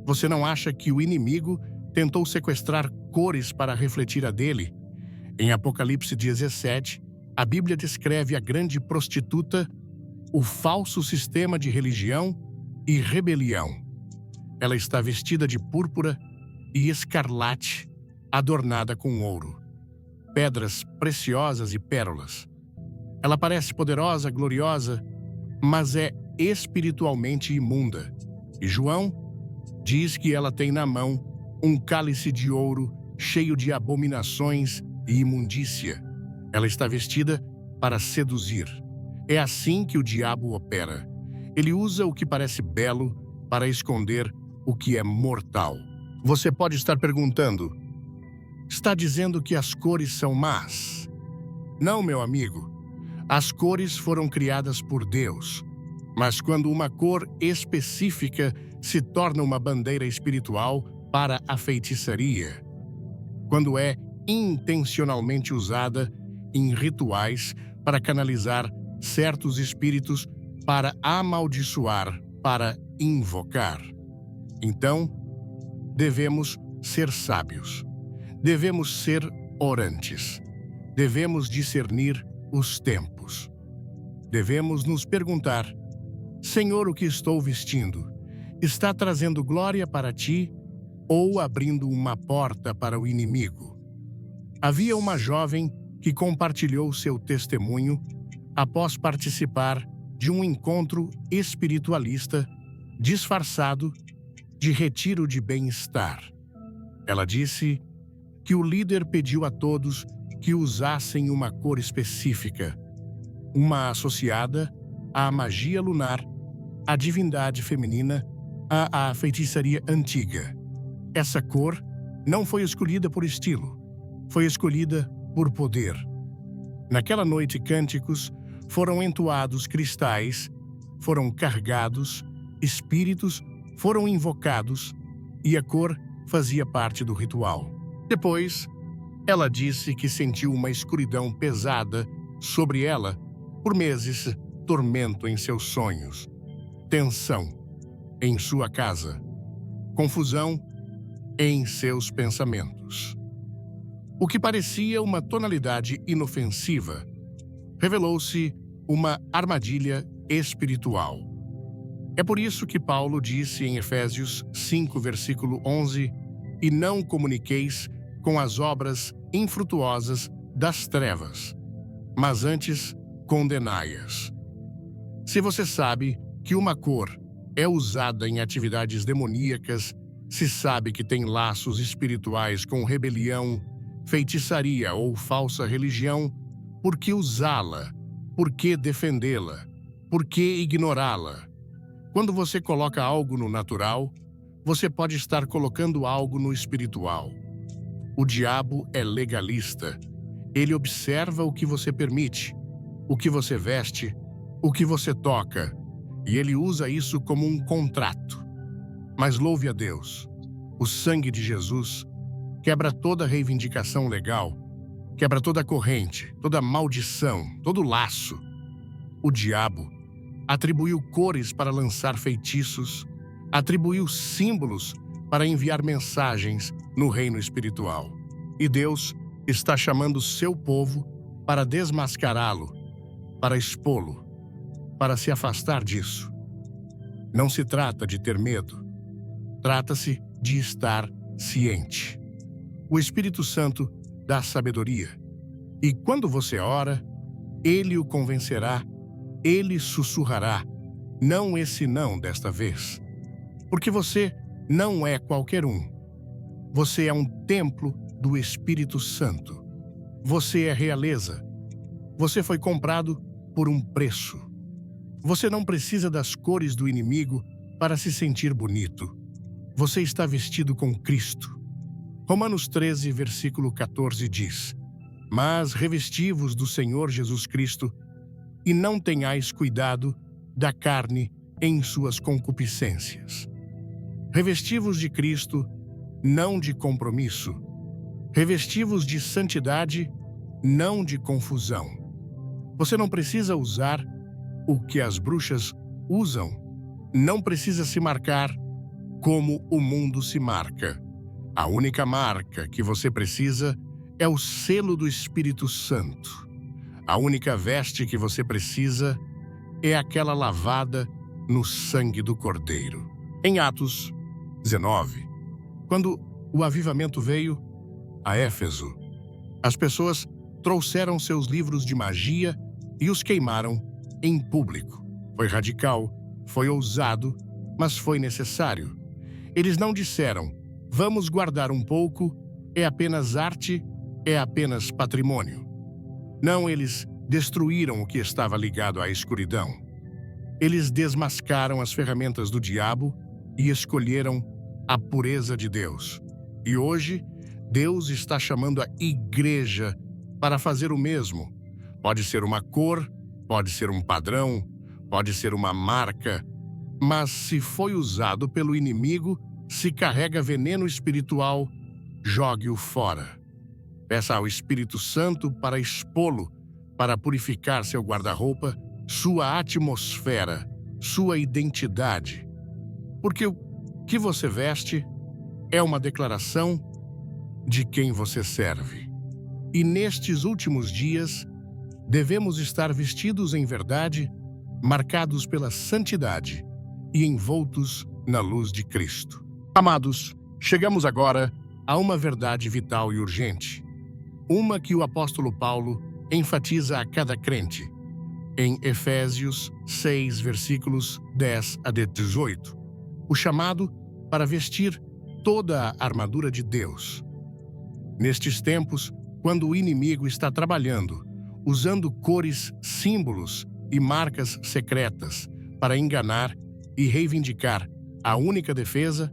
você não acha que o inimigo tentou sequestrar cores para refletir a dele? Em Apocalipse 17, a Bíblia descreve a grande prostituta, o falso sistema de religião e rebelião. Ela está vestida de púrpura e escarlate, adornada com ouro, pedras preciosas e pérolas. Ela parece poderosa, gloriosa, mas é espiritualmente imunda. E João diz que ela tem na mão um cálice de ouro cheio de abominações e imundícia. Ela está vestida para seduzir. É assim que o diabo opera. Ele usa o que parece belo para esconder o que é mortal. Você pode estar perguntando: está dizendo que as cores são más? Não, meu amigo. As cores foram criadas por Deus. Mas quando uma cor específica se torna uma bandeira espiritual para a feitiçaria, quando é intencionalmente usada em rituais para canalizar certos espíritos, para amaldiçoar, para invocar, então devemos ser sábios, devemos ser orantes, devemos discernir os tempos. Devemos nos perguntar: Senhor, o que estou vestindo está trazendo glória para ti ou abrindo uma porta para o inimigo? Havia uma jovem que compartilhou seu testemunho após participar de um encontro espiritualista disfarçado de retiro de bem-estar. Ela disse que o líder pediu a todos que usassem uma cor específica, uma associada à magia lunar, à divindade feminina, à feitiçaria antiga. Essa cor não foi escolhida por estilo, foi escolhida por poder. Naquela noite, cânticos foram entoados, cristais foram carregados, espíritos foram invocados e a cor fazia parte do ritual. Depois, ela disse que sentiu uma escuridão pesada sobre ela por meses, tormento em seus sonhos, tensão em sua casa, confusão em seus pensamentos. O que parecia uma tonalidade inofensiva revelou-se uma armadilha espiritual. É por isso que Paulo disse em Efésios 5, versículo 11, e não comuniqueis com as obras infrutuosas das trevas, mas antes condenai-as. Se você sabe que uma cor é usada em atividades demoníacas, se sabe que tem laços espirituais com rebelião, feitiçaria ou falsa religião, por que usá-la? Por que defendê-la? Por que ignorá-la? Quando você coloca algo no natural, você pode estar colocando algo no espiritual. O diabo é legalista. Ele observa o que você permite, o que você veste, o que você toca, e ele usa isso como um contrato. Mas louve a Deus, o sangue de Jesus quebra toda reivindicação legal, quebra toda corrente, toda maldição, todo laço. O diabo atribuiu cores para lançar feitiços, atribuiu símbolos para enviar mensagens no reino espiritual. E Deus está chamando seu povo para desmascará-lo, para expô-lo, para se afastar disso. Não se trata de ter medo, trata-se de estar ciente. O Espírito Santo dá sabedoria, e quando você ora, ele o convencerá, ele sussurrará, não esse não desta vez. Porque você não é qualquer um. Você é um templo do Espírito Santo. Você é realeza. Você foi comprado por um preço. Você não precisa das cores do inimigo para se sentir bonito. Você está vestido com Cristo. Romanos 13, versículo 14 diz: Mas revesti-vos do Senhor Jesus Cristo, e não tenhais cuidado da carne em suas concupiscências. Revesti-vos de Cristo, não de compromisso. Revesti-vos de santidade, não de confusão. Você não precisa usar o que as bruxas usam. Não precisa se marcar como o mundo se marca. A única marca que você precisa é o selo do Espírito Santo. A única veste que você precisa é aquela lavada no sangue do Cordeiro. Em Atos 19, quando o avivamento veio a Éfeso, as pessoas trouxeram seus livros de magia e os queimaram em público. Foi radical, foi ousado, mas foi necessário. Eles não disseram, vamos guardar um pouco, é apenas arte, é apenas patrimônio. Não, eles destruíram o que estava ligado à escuridão. Eles desmascaram as ferramentas do diabo e escolheram a pureza de Deus. E hoje, Deus está chamando a igreja para fazer o mesmo. Pode ser uma cor, pode ser um padrão, pode ser uma marca, mas se foi usado pelo inimigo, se carrega veneno espiritual, jogue-o fora. Peça ao Espírito Santo para expô-lo, para purificar seu guarda-roupa, sua atmosfera, sua identidade. Porque o que você veste é uma declaração de quem você serve. E nestes últimos dias, devemos estar vestidos em verdade, marcados pela santidade e envoltos na luz de Cristo. Amados, chegamos agora a uma verdade vital e urgente. Uma que o apóstolo Paulo enfatiza a cada crente, em Efésios 6, versículos 10 a 18. O chamado para vestir toda a armadura de Deus. Nestes tempos, quando o inimigo está trabalhando, usando cores, símbolos e marcas secretas para enganar e reivindicar a única defesa,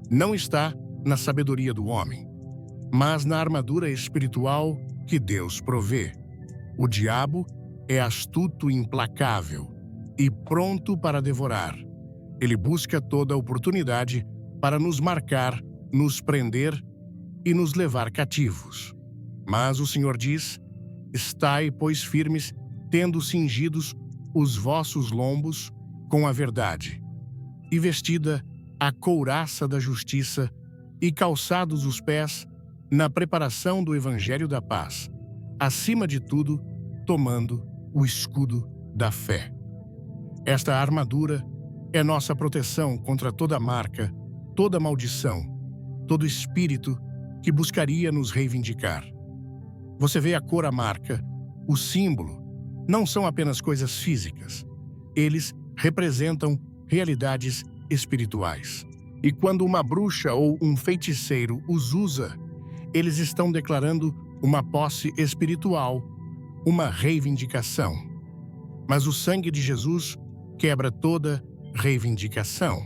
não está na sabedoria do homem, mas na armadura espiritual que Deus provê. O diabo é astuto e implacável e pronto para devorar. Ele busca toda oportunidade para nos marcar, nos prender e nos levar cativos. Mas o Senhor diz: estai, pois, firmes, tendo cingidos os vossos lombos com a verdade, e vestida a couraça da justiça, e calçados os pés na preparação do evangelho da paz, acima de tudo, tomando o escudo da fé. Esta armadura é nossa proteção contra toda marca, toda maldição, todo espírito que buscaria nos reivindicar. Você vê a cor, a marca, o símbolo, não são apenas coisas físicas. Eles representam realidades espirituais. E quando uma bruxa ou um feiticeiro os usa, eles estão declarando uma posse espiritual, uma reivindicação. Mas o sangue de Jesus quebra toda reivindicação.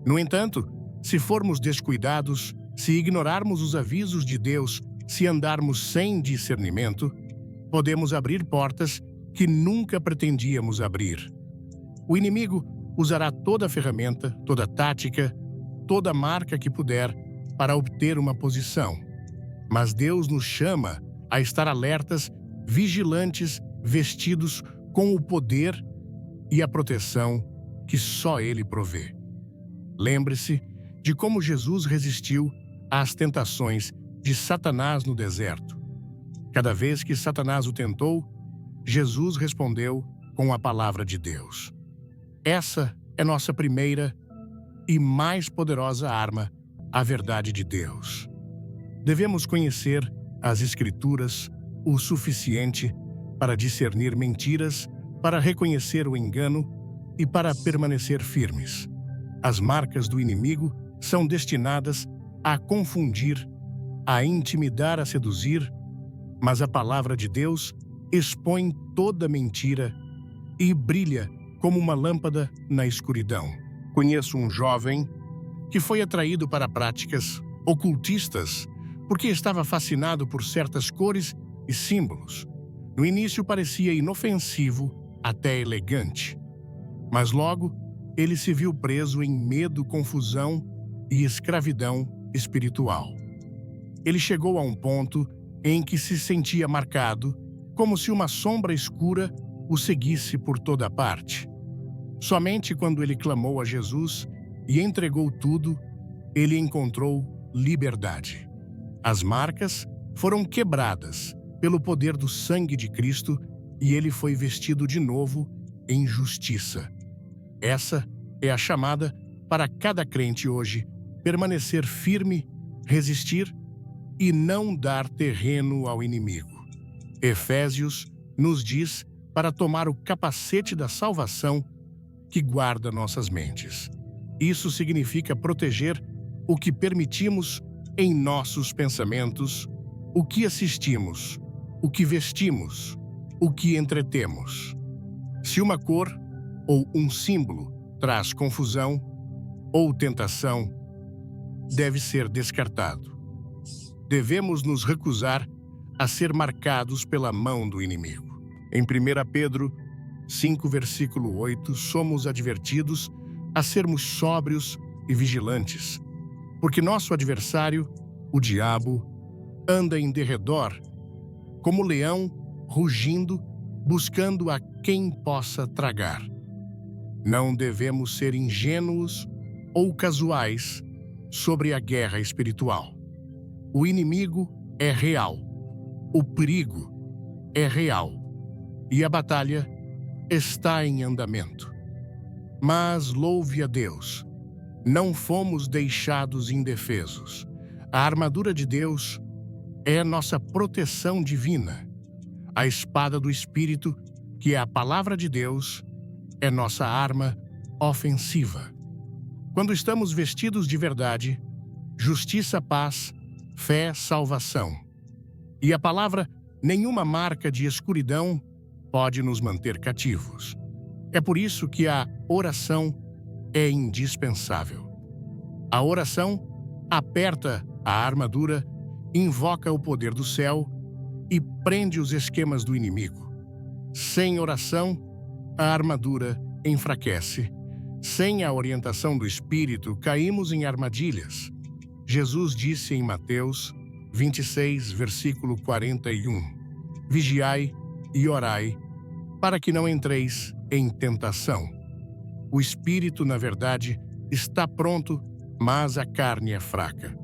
No entanto, se formos descuidados, se ignorarmos os avisos de Deus, se andarmos sem discernimento, podemos abrir portas que nunca pretendíamos abrir. O inimigo usará toda ferramenta, toda tática, toda marca que puder para obter uma posição. Mas Deus nos chama a estar alertas, vigilantes, vestidos com o poder e a proteção que só Ele provê. Lembre-se de como Jesus resistiu às tentações de Satanás no deserto. Cada vez que Satanás o tentou, Jesus respondeu com a palavra de Deus. Essa é nossa primeira e mais poderosa arma, a verdade de Deus. Devemos conhecer as Escrituras o suficiente para discernir mentiras, para reconhecer o engano e para permanecer firmes. As marcas do inimigo são destinadas a confundir, a intimidar, a seduzir, mas a palavra de Deus expõe toda mentira e brilha como uma lâmpada na escuridão. Conheço um jovem que foi atraído para práticas ocultistas porque estava fascinado por certas cores e símbolos. No início parecia inofensivo, até elegante. Mas logo ele se viu preso em medo, confusão e escravidão espiritual. Ele chegou a um ponto em que se sentia marcado, como se uma sombra escura o seguisse por toda parte. Somente quando ele clamou a Jesus e entregou tudo, ele encontrou liberdade. As marcas foram quebradas pelo poder do sangue de Cristo e ele foi vestido de novo em justiça. Essa é a chamada para cada crente hoje: permanecer firme, resistir e não dar terreno ao inimigo. Efésios nos diz para tomar o capacete da salvação que guarda nossas mentes. Isso significa proteger o que permitimos em nossos pensamentos, o que assistimos, o que vestimos, o que entretemos. Se uma cor ou um símbolo traz confusão ou tentação, deve ser descartado. Devemos nos recusar a ser marcados pela mão do inimigo. Em 1 Pedro 5, versículo 8, somos advertidos a sermos sóbrios e vigilantes, porque nosso adversário, o diabo, anda em derredor, como leão, rugindo, buscando a quem possa tragar. Não devemos ser ingênuos ou casuais sobre a guerra espiritual. O inimigo é real, o perigo é real e a batalha está em andamento. Mas louve a Deus, não fomos deixados indefesos. A armadura de Deus é nossa proteção divina. A espada do Espírito, que é a palavra de Deus, é nossa arma ofensiva. Quando estamos vestidos de verdade, justiça, paz, fé, salvação. E a palavra, nenhuma marca de escuridão pode nos manter cativos. É por isso que a oração é indispensável. A oração aperta a armadura, invoca o poder do céu e prende os esquemas do inimigo. Sem oração, a armadura enfraquece. Sem a orientação do Espírito, caímos em armadilhas. Jesus disse em Mateus 26, versículo 41, Vigiai e orai, para que não entreis em tentação. O Espírito, na verdade, está pronto, mas a carne é fraca.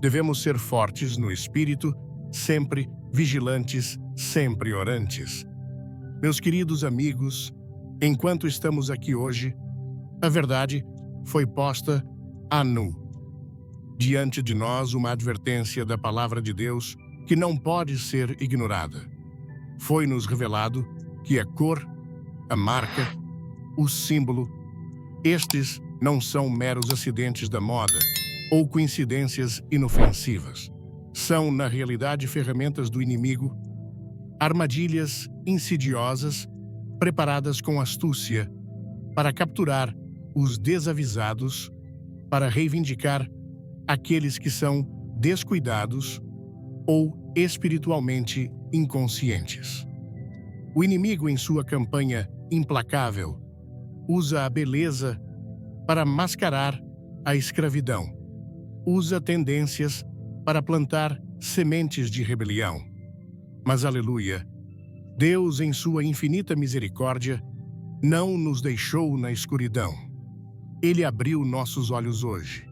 Devemos ser fortes no Espírito, sempre vigilantes, sempre orantes. Meus queridos amigos, Enquanto estamos aqui hoje, a verdade foi posta a nu. Diante de nós, uma advertência da palavra de Deus que não pode ser ignorada. Foi-nos revelado que a cor, a marca, o símbolo, estes não são meros acidentes da moda ou coincidências inofensivas. São, na realidade, ferramentas do inimigo, armadilhas insidiosas preparadas com astúcia para capturar os desavisados, para reivindicar aqueles que são descuidados ou espiritualmente inconscientes. O inimigo, em sua campanha implacável, usa a beleza para mascarar a escravidão, usa tendências para plantar sementes de rebelião. Mas, aleluia, Deus, em sua infinita misericórdia, não nos deixou na escuridão. Ele abriu nossos olhos hoje.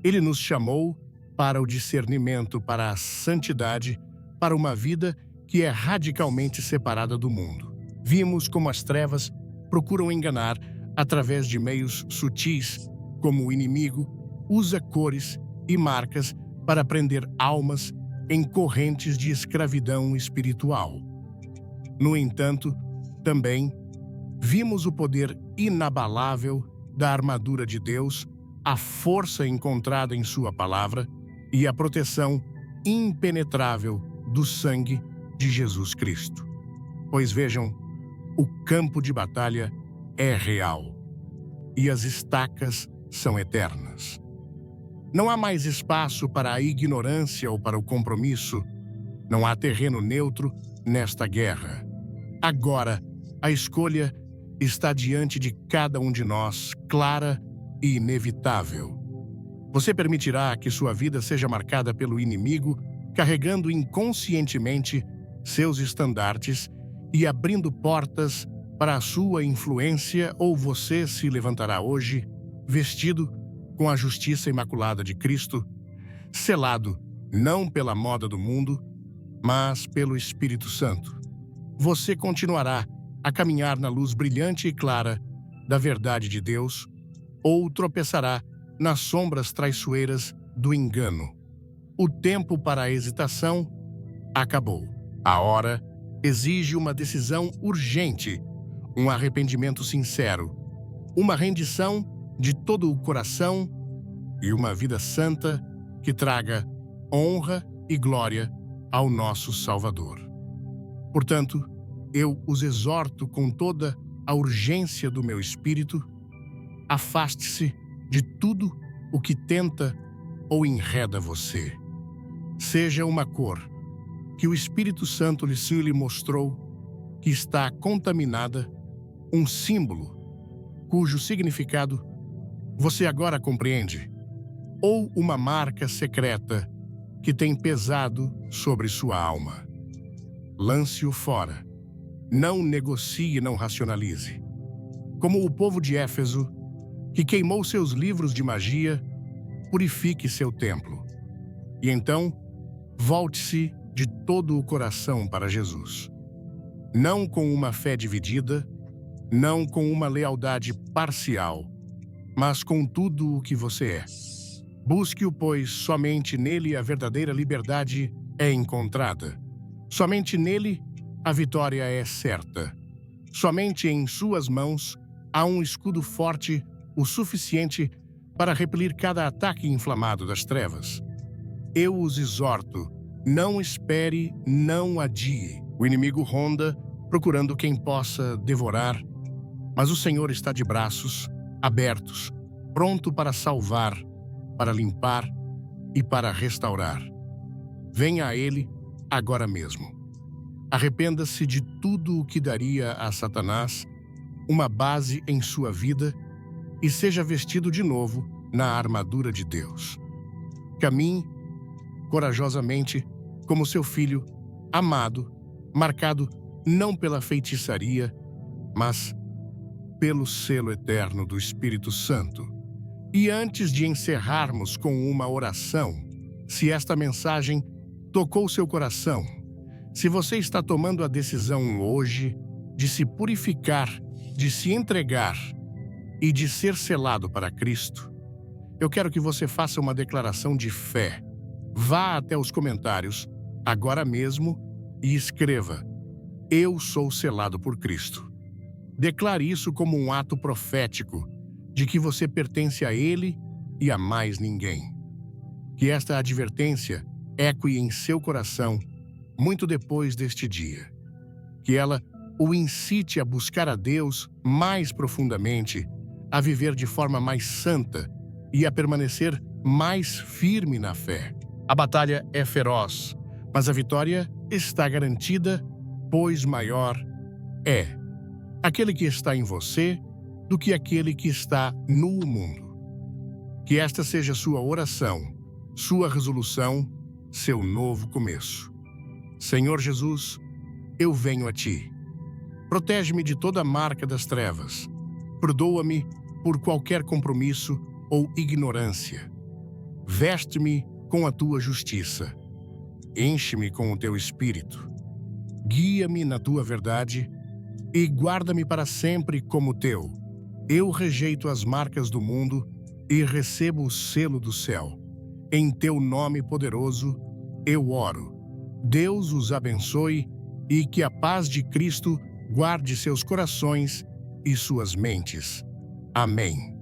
Ele nos chamou para o discernimento, para a santidade, para uma vida que é radicalmente separada do mundo. Vimos como as trevas procuram enganar através de meios sutis, como o inimigo usa cores e marcas para prender almas em correntes de escravidão espiritual. No entanto, também vimos o poder inabalável da armadura de Deus, a força encontrada em sua palavra e a proteção impenetrável do sangue de Jesus Cristo. Pois vejam, o campo de batalha é real e as estacas são eternas. Não há mais espaço para a ignorância ou para o compromisso. Não há terreno neutro nesta guerra. Agora, a escolha está diante de cada um de nós, clara e inevitável. Você permitirá que sua vida seja marcada pelo inimigo, carregando inconscientemente seus estandartes e abrindo portas para a sua influência, ou você se levantará hoje, vestido com a justiça imaculada de Cristo, selado não pela moda do mundo, mas pelo Espírito Santo. Você continuará a caminhar na luz brilhante e clara da verdade de Deus, ou tropeçará nas sombras traiçoeiras do engano. O tempo para a hesitação acabou. A hora exige uma decisão urgente, um arrependimento sincero, uma rendição de todo o coração e uma vida santa que traga honra e glória ao nosso Salvador. Portanto, eu os exorto com toda a urgência do meu espírito, afaste-se de tudo o que tenta ou enreda você. Seja uma cor que o Espírito Santo lhe mostrou que está contaminada, um símbolo cujo significado você agora compreende, ou uma marca secreta que tem pesado sobre sua alma. Lance-o fora. Não negocie, não racionalize. Como o povo de Éfeso, que queimou seus livros de magia, purifique seu templo. E então, volte-se de todo o coração para Jesus. Não com uma fé dividida, não com uma lealdade parcial, mas com tudo o que você é. Busque-o, pois somente nele a verdadeira liberdade é encontrada. Somente nele a vitória é certa. Somente em suas mãos há um escudo forte o suficiente para repelir cada ataque inflamado das trevas. Eu os exorto, não espere, não adie. O inimigo ronda, procurando quem possa devorar, mas o Senhor está de braços abertos, pronto para salvar, para limpar e para restaurar. Venha a Ele agora mesmo. Arrependa-se de tudo o que daria a Satanás uma base em sua vida e seja vestido de novo na armadura de Deus. Caminhe corajosamente como seu filho amado, marcado não pela feitiçaria, mas pelo selo eterno do Espírito Santo. E antes de encerrarmos com uma oração, se esta mensagem tocou seu coração, se você está tomando a decisão hoje de se purificar de se entregar e de ser selado para Cristo, eu quero que você faça uma declaração de fé. Vá até os comentários, agora mesmo, e escreva: Eu sou selado por Cristo. Declare isso como um ato profético de que você pertence a Ele e a mais ninguém. Que esta advertência ecoe em seu coração muito depois deste dia. Que ela o incite a buscar a Deus mais profundamente, a viver de forma mais santa e a permanecer mais firme na fé. A batalha é feroz, mas a vitória está garantida, pois maior é aquele que está em você do que aquele que está no mundo. Que esta seja sua oração, sua resolução, seu novo começo. Senhor Jesus, eu venho a Ti. Protege-me de toda a marca das trevas. Perdoa-me por qualquer compromisso ou ignorância. Veste-me com a Tua justiça. Enche-me com o Teu Espírito. Guia-me na Tua verdade e guarda-me para sempre como Teu. Eu rejeito as marcas do mundo e recebo o selo do céu. Em Teu nome poderoso, eu oro. Deus os abençoe e que a paz de Cristo guarde seus corações e suas mentes. Amém.